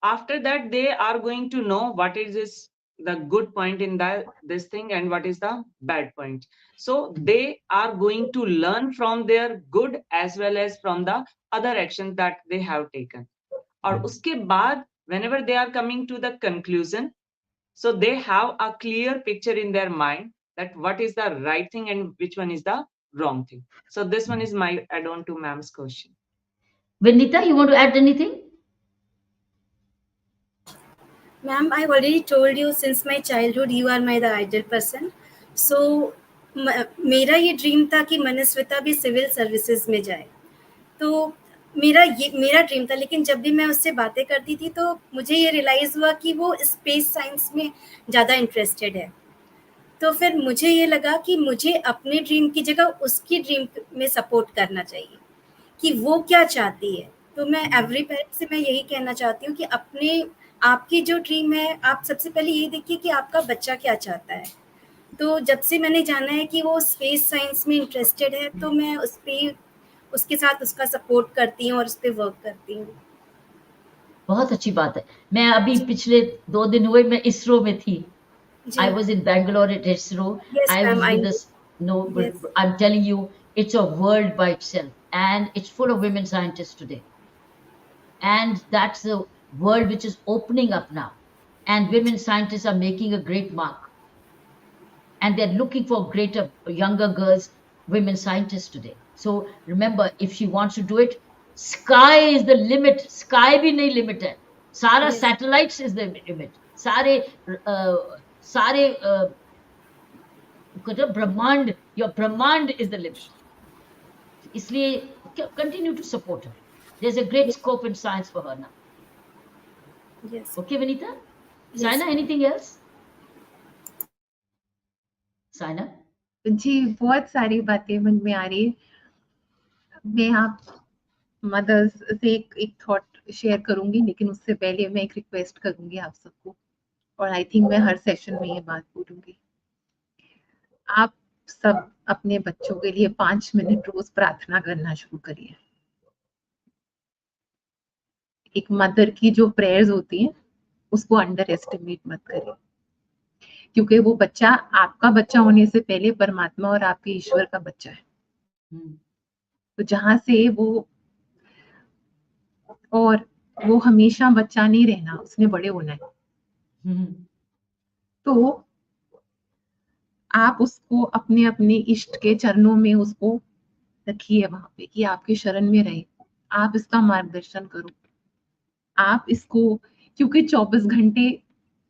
After that they are going to know what is the good point in this thing and what is the bad point. So they are going to learn from their good as well as from the other actions that they have taken. और उसके बाद whenever they are coming to the conclusion, so they have a clear picture in their mind that what is the right thing and which one is the wrong thing. So this one is my add-on to ma'am's question. Vinita, you want to add anything? Ma'am, I already told you since my childhood you are my the ideal person. So मेरा ये dream था कि मनस्विता भी civil services में जाए. तो मेरा dream था, लेकिन जब भी मैं उससे बातें करती थी तो मुझे ये रियलाइज़ हुआ कि वो स्पेस साइंस में ज़्यादा इंटरेस्टेड है. तो फिर मुझे ये लगा कि मुझे अपने ड्रीम की जगह उसकी ड्रीम में सपोर्ट करना चाहिए कि वो क्या चाहती है. तो मैं एवरी पेरेंट से मैं यही कहना चाहती हूँ कि आपकी जो ड्रीम है, आप सबसे पहले ये देखिए कि आपका बच्चा क्या चाहता है. तो जब से मैंने जाना है कि वो स्पेस साइंस में इंटरेस्टेड है, तो मैं उसके साथ उसका सपोर्ट करती हूँ और उस पे वर्क करती हूँ. बहुत अच्छी बात है. मैं अभी पिछले 2 दिन हुए मैं इसरो में थी. जी. I was in Bangalore at ISRO. Yes, I ma'am, was I with know. this. No, but Yes. I'm telling you, it's a world by itself, and it's full of women scientists today. And that's the world which is opening up now, and women scientists are making a great mark. And they're looking for greater, younger girls, women scientists today. So remember, if she wants to do it, sky is the limit. Sky bhi nahi limit hai. Sara Yes. satellites is the limit. Sare Brahmand, your Brahmand is the limit. इसलिए continue to support her. There's a great scope in science for her now. Yes. Okay, Vinita? Yes. Saina, anything else? Saina? जी, बहुत सारी बातें मन में आ रही है. मैं आप मदर्स से एक थॉट शेयर करूंगी, लेकिन उससे पहले मैं एक रिक्वेस्ट करूंगी आप सबको, और आई थिंक मैं हर सेशन में ये बात बोलूंगी. आप सब अपने बच्चों के लिए 5 मिनट रोज प्रार्थना करना शुरू करिए. एक मदर की जो प्रेयर्स होती हैं उसको अंडर एस्टिमेट मत करिए, क्योंकि वो बच्चा आपका बच्चा होने से पहले परमात्मा और आपके ईश्वर का बच्चा है. तो जहां से वो हमेशा बच्चा नहीं रहना, उसने बड़े होना है. तो आप उसको अपने अपने इष्ट के चरणों में उसको रखिए वहां पे कि आपके शरण में रहे. आप इसका मार्गदर्शन करो. आप इसको, क्योंकि 24 घंटे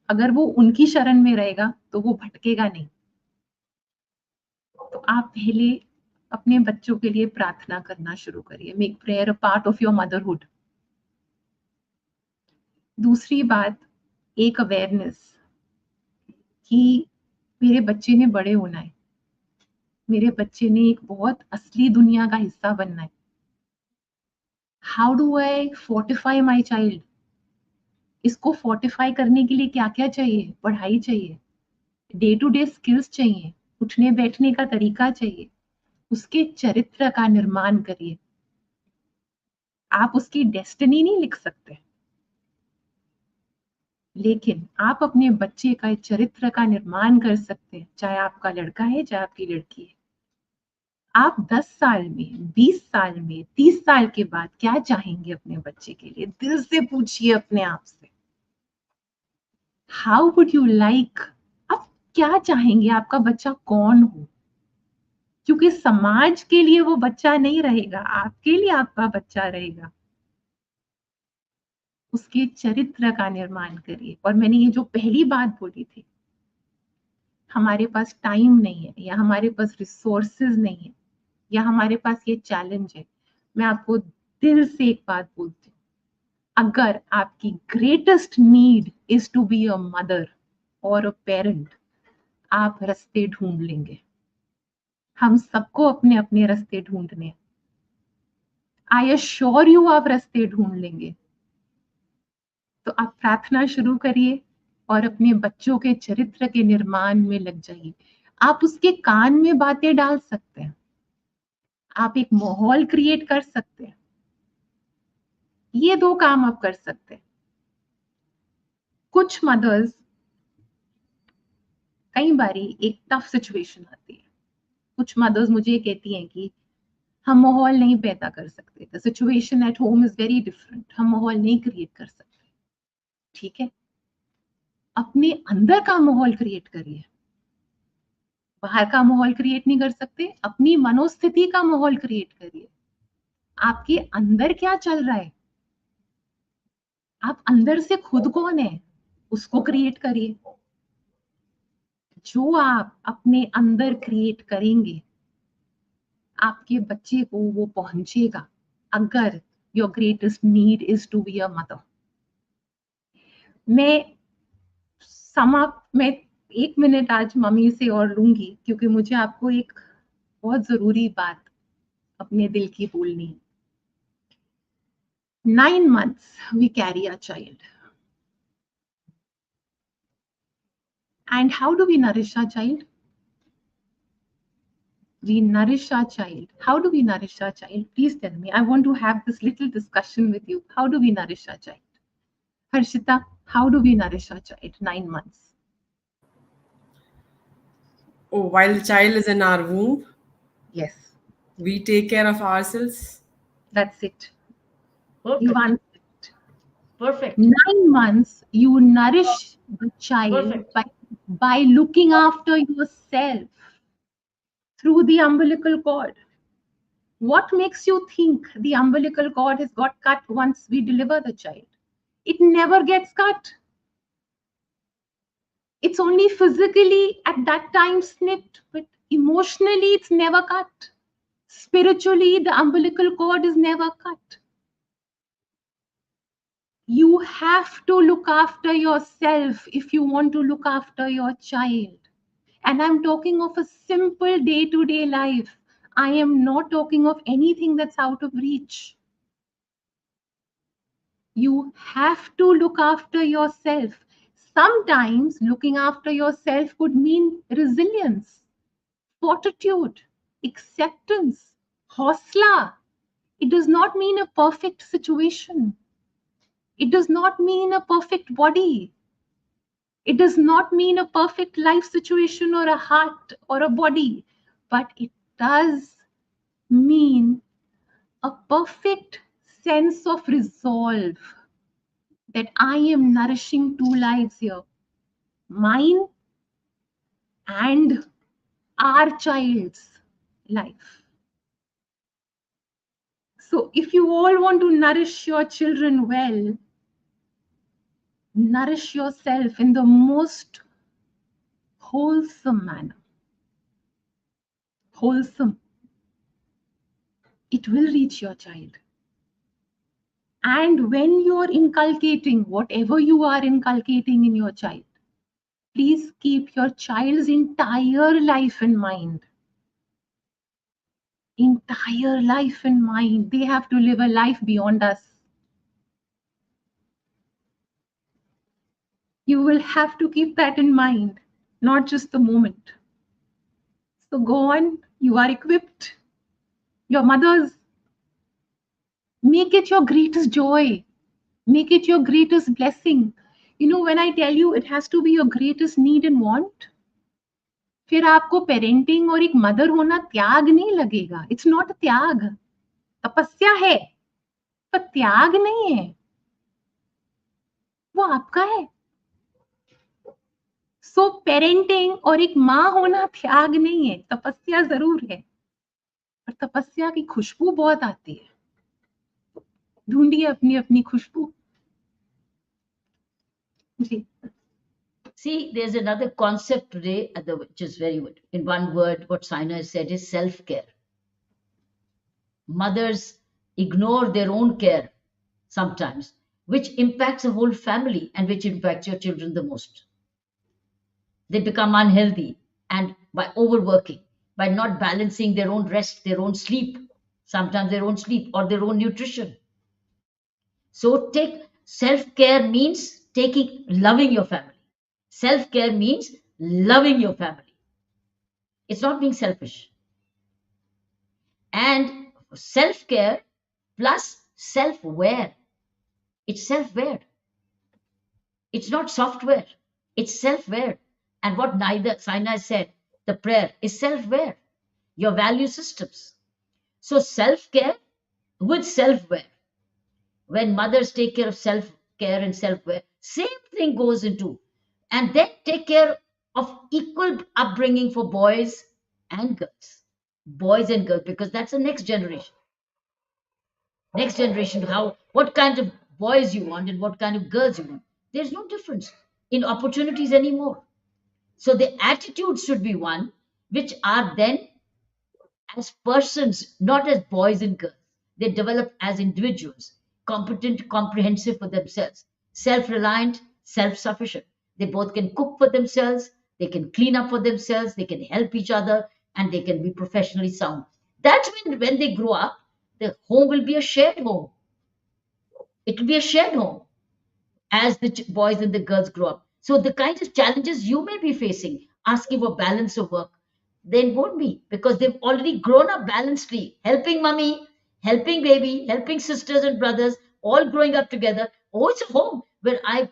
अगर वो उनकी शरण में रहेगा तो वो भटकेगा नहीं. तो आप पहले अपने बच्चों के लिए प्रार्थना करना शुरू करिए. Make prayer a part of your motherhood. दूसरी बात, एक अवेयरनेस कि मेरे बच्चे ने बड़े होना है, मेरे बच्चे ने एक बहुत असली दुनिया का हिस्सा बनना है. How do I fortify my child? इसको फोर्टिफाई करने के लिए क्या क्या चाहिए? पढ़ाई चाहिए, डे टू डे स्किल्स चाहिए, उठने बैठने का तरीका चाहिए. उसके चरित्र का निर्माण करिए. आप उसकी डेस्टिनी नहीं लिख सकते, लेकिन आप अपने बच्चे का चरित्र का निर्माण कर सकते हैं, चाहे आपका लड़का है चाहे आपकी लड़की है. आप 10 साल में, 20 साल में, 30 साल के बाद क्या चाहेंगे अपने बच्चे के लिए? दिल से पूछिए अपने आप से. How would you like? आप क्या चाहेंगे आपका बच्चा कौन हो? क्योंकि समाज के लिए वो बच्चा नहीं रहेगा, आपके लिए आपका बच्चा रहेगा. उसके चरित्र का निर्माण करिए. और मैंने ये जो पहली बात बोली थी, हमारे पास टाइम नहीं है, या हमारे पास रिसोर्सेज नहीं है, या हमारे पास ये चैलेंज है, मैं आपको दिल से एक बात बोलती हूँ. अगर आपकी greatest need is to be a mother और अ पेरेंट, आप रास्ते ढूंढ लेंगे. हम सबको अपने अपने रास्ते ढूंढने. आई एश्योर यू आप रास्ते ढूंढ लेंगे. तो आप प्रार्थना शुरू करिए और अपने बच्चों के चरित्र के निर्माण में लग जाइए. आप उसके कान में बातें डाल सकते हैं, आप एक माहौल क्रिएट कर सकते हैं। ये 2 काम आप कर सकते हैं। कुछ मदर्स, कई बारी एक टफ सिचुएशन आती है, कुछ मदर्स मुझे कहती हैं कि हम माहौल नहीं पैदा कर सकते, the situation at home is very different, हम माहौल नहीं क्रिएट कर सकते। ठीक है, अपने अंदर का माहौल क्रिएट करिए। बाहर का माहौल क्रिएट नहीं कर सकते, अपनी मनोस्थिति का माहौल क्रिएट करिए। आपके अंदर क्या चल रहा है, आप अंदर से खुद कौन है, उसको क्रिएट करिए। जो आप अपने अंदर क्रिएट करेंगे, आपके बच्चे को वो पहुंचेगा। अगर your greatest need is to be a mother. मैं 1 मिनट आज मम्मी से और लूंगी, क्योंकि मुझे आपको एक बहुत जरूरी बात अपने दिल की बोलनी है। 9 months we carry a child. And how do we nourish our child? We nourish our child. How do we nourish our child? Please tell me. I want to have this little discussion with you. How do we nourish our child? Harshita, how do we nourish our child? 9 months. Oh, while the child is in our womb, Yes, we take care of ourselves. that's it. Perfect. You answered it. Perfect. 9 months, you nourish the child Perfect. by looking after yourself through the umbilical cord. What makes you think the umbilical cord has got cut once we deliver the child? It never gets cut. It's only physically at that time snipped, but emotionally it's never cut. Spiritually, the umbilical cord is never cut. You have to look after yourself if you want to look after your child. And I'm talking of a simple day-to-day life. I am not talking of anything that's out of reach. You have to look after yourself. Sometimes looking after yourself could mean resilience, fortitude, acceptance, hosla. It does not mean a perfect situation. It does not mean a perfect body. It does not mean a perfect life situation or a heart or a body, but it does mean a perfect sense of resolve that I am nourishing 2 lives here, mine and our child's life. So if you all want to nourish your children well, nourish yourself in the most wholesome manner. Wholesome. It will reach your child. And when you're inculcating whatever you are inculcating in your child, please keep your child's entire life in mind. Entire life in mind. They have to live a life beyond us. You will have to keep that in mind, not just the moment. So go on, you are equipped. Your mothers, make it your greatest joy. Make it your greatest blessing. You know, when I tell you it has to be your greatest need and want, फिर आपको parenting और एक mother होना त्याग नहीं लगेगा. It's not त्याग, तपस्या है, पर त्याग नहीं है, वो आपका है. सो पेरेंटिंग और एक माँ होना त्याग नहीं है, तपस्या जरूर है, पर तपस्या की खुशबू बहुत आती है. ढूंढिए अपनी अपनी खुशबू जी. See, there's another concept today, which is very good. In one word, what Saina has said is self-care. Mothers ignore their own care sometimes, which impacts a whole family and which impacts your children the most. They become unhealthy, and by overworking, by not balancing their own rest, their own sleep, sometimes their own sleep or their own nutrition. So take self-care means loving your family. Self-care means loving your family. It's not being selfish. And self care plus self aware. It's self aware. It's not software. It's self aware. And what neither Sinai said, the prayer is self aware. Your value systems. So self care with self aware. When mothers take care of self care and self care, same thing goes into, and then take care of equal upbringing for boys and girls, because that's the next generation, how, what kind of boys you want and what kind of girls you want. There's no difference in opportunities anymore. So the attitudes should be one, which are then as persons, not as boys and girls. They develop as individuals, competent, comprehensive for themselves, self reliant, self sufficient. They both can cook for themselves, they can clean up for themselves, they can help each other, and they can be professionally sound. That's when they grow up, the home will be a shared home. It will be a shared home as the boys and the girls grow up. So the kinds of challenges you may be facing, asking for balance of work, they won't be, because they've already grown up balancedly, helping mommy, helping baby, helping sisters and brothers, all growing up together. Oh, it's a home where I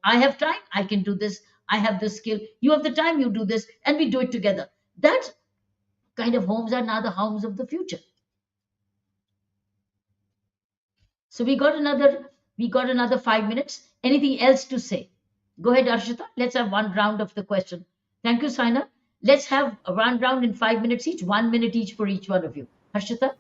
have time, I can do this, I have the skill, you have the time, you do this, and we do it together. That kind of homes are now the homes of the future. So we got another 5 minutes. Anything else to say? Go ahead, Arshita. Let's have one round of the question. Thank you, Saina. Let's have a one round in 5 minutes each, 1 minute each for each one of you. Harshita?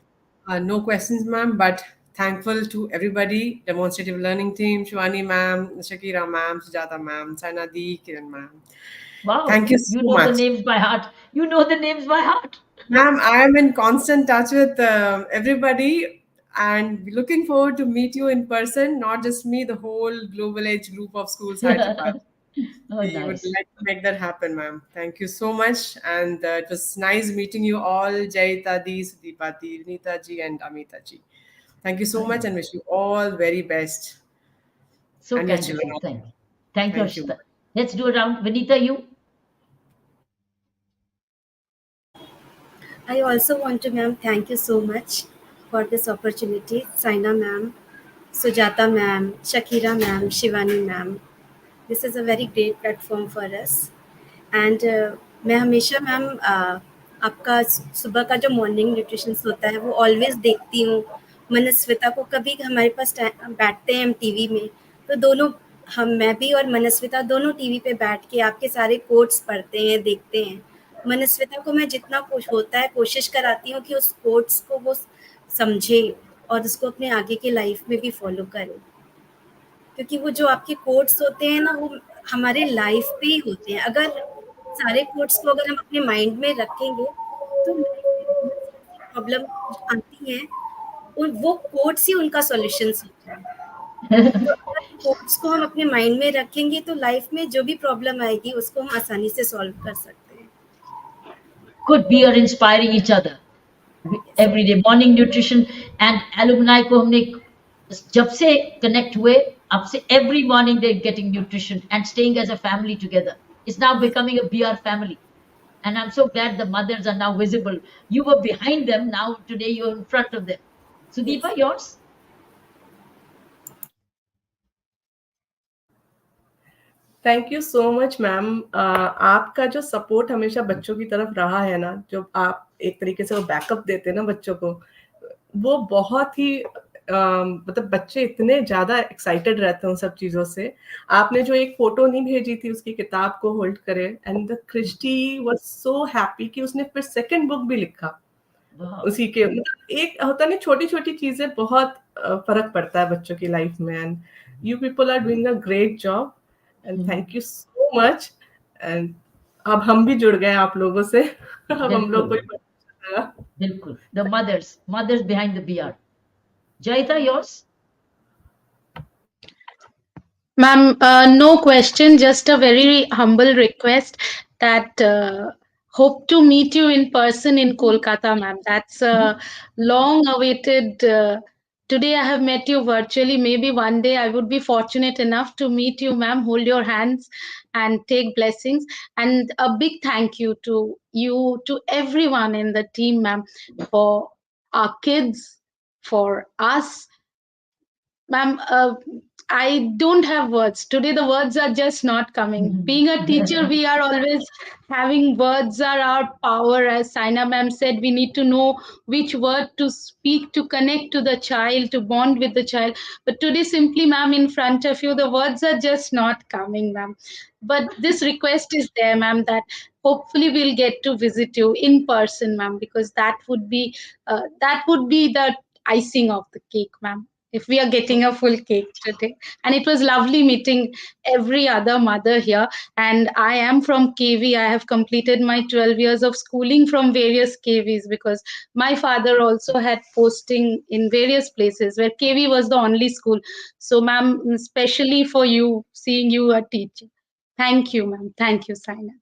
No questions, ma'am, but thankful to everybody, demonstrative learning team, Shivani ma'am, Shakira ma'am, Sujata ma'am, Saina Di, Kiran ma'am. Wow, Thank you you so know the much. names by heart. You know the names by heart. Ma'am, I am in constant touch with everybody and looking forward to meet you in person, not just me, the whole Global Age group of schools, Hyderabad. Oh, We would nice. like to make that happen, ma'am. Thank you so much. And it was nice meeting you all, Jaita Di, Sudeepa Di, Vinita ji, and Amita ji. Thank you so Oh, much nice. and wish you all very best So and your kind of children you. also. Thank you. Thank you, Thank you. Harshita. Let's do a round. Vinita, you? I also want to, ma'am, thank you so much for this opportunity. Saina ma'am, Sujata ma'am, Shakira ma'am, Shivani ma'am. This is a very great platform for us. And मैं हमेशा ma'am आपका सुबह का जो morning nutritions होता है वो always देखती हूँ। मनस्विता को कभी हमारे पास बैठते हैं हम टीवी में, तो दोनों हम मैं भी और मनस्विता दोनों टीवी पे बैठ के आपके सारे कोट्स पढ़ते हैं, देखते हैं। मनस्विता को मैं जितना होता है कोशिश कराती हूँ कि उस कोट्स को वो समझे और उसको अपने आगे की लाइफ में भी फॉलो करे, क्योंकि वो जो आपके कोट्स होते हैं ना वो हमारे लाइफ पे ही होते हैं। अगर सारे कोट्स को अगर हम अपने माइंड में रखेंगे तो लाइफ में बहुत सी ऐसी प्रॉब्लम आती हैं और वो कोट्स ही उनका सॉल्यूशंस होता है। तो अगर कोट्स को हम अपने माइंड में रखेंगे तो लाइफ में जो भी प्रॉब्लम आएगी उसको हम आसानी से सॉल्व कर सकते हैं। Could be or inspiring each other. Yes every day morning nutrition and alumni को हमने जब से कनेक्ट हुए, अब से every morning they getting nutrition and staying as a family together. It's now becoming a BR family. And I'm so glad the mothers are now visible. You were behind them, now today you're in front of them. Yes Sudeepa, yours? Thank you so much ma'am. आपका जो support हमेशा बच्चों की तरफ रहा है ना, जो आप एक तरीके से वो बैकअप देते हैं ना बच्चों को, वो बहुत ही मतलब बच्चे इतने ज्यादा एक्साइटेड रहते हैं उन सब चीजों से। आपने जो एक फोटो नहीं भेजी थी उसकी किताब को होल्ड करे, and the Christy was so happy कि उसने फिर सेकंड बुक भी लिखा Wow. उसी के। मतलब एक होता है ना, छोटी छोटी चीजें बहुत फर्क पड़ता है बच्चों की लाइफ में। And you people are doing a great job and thank you so much. And अब हम भी जुड़ गए आप लोगों से। अब हम लोग को बिल्कुल, ही पता चलेगा। बिल्कुल. The mothers behind the BR. Jaita, yours? Ma'am, no question, just a very humble request that hope to meet you in person in Kolkata, ma'am. That's a long awaited Today I have met you virtually. Maybe one day I would be fortunate enough to meet you, ma'am, hold your hands and take blessings. And a big thank you, to everyone in the team, ma'am, for our kids, for us. Ma'am, I don't have words. Today, the words are just not coming. Being a teacher, we are always having words are our power. As Saina ma'am said, we need to know which word to speak to connect to the child, to bond with the child. But today, simply, ma'am, in front of you, the words are just not coming, ma'am. But this request is there, ma'am, that hopefully we'll get to visit you in person, ma'am, because that would be the icing of the cake, ma'am, if we are getting a full cake today. And it was lovely meeting every other mother here. And I am from KV. I have completed my 12 years of schooling from various KVs, because my father also had posting in various places where KV was the only school. So, ma'am, especially for you, seeing you a teacher. Thank you, ma'am. Thank you, Saina.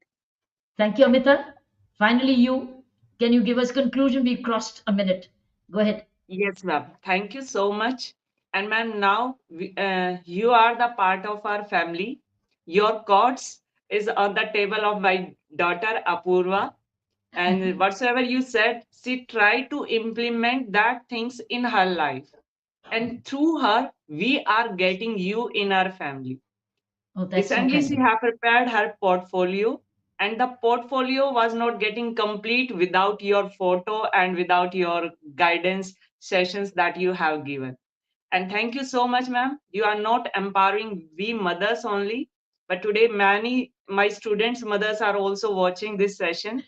Thank you, Amita. Finally, you. Can you give us conclusion? We crossed a minute. Go ahead. Yes, ma'am. Thank you so much. And ma'am, now you are the part of our family. Your course is on the table of my daughter Apurva. And whatsoever you said, she tried to implement that things in her life. And through her, we are getting you in our family. Oh, that's so Recently, she kind. have prepared her portfolio, and the portfolio was not getting complete without your photo and without your guidance sessions that you have given. And thank you so much, ma'am. You are not empowering we mothers only, but today many my students' mothers are also watching this session.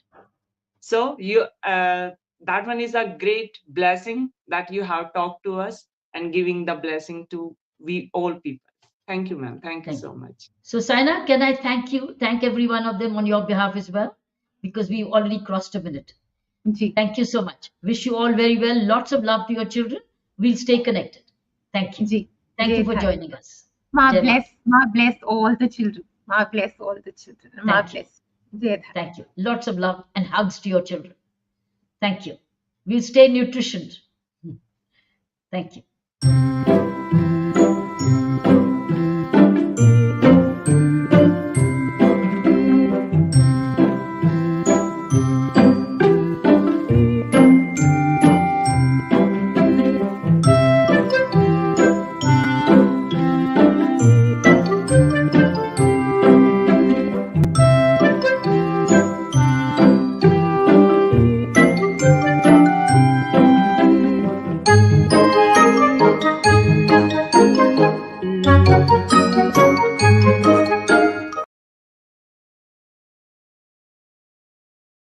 So that one is a great blessing that you have talked to us and giving the blessing to we all people. Thank you, ma'am. Thank you Thank so you. much. So, Saina, can I thank every one of them on your behalf as well? Because we've already crossed a minute. Ji Thank you so much. Wish you all very well. Lots of love to your children. We'll stay connected. Thank you. Ji Thank you जय for था joining us. माँ Jai Mata. bless all the children माँ bless all the children माँ Thank you. bless जय था Thank you. Lots of love and hugs to your children. Thank you. We'll stay nutritioned. Thank you.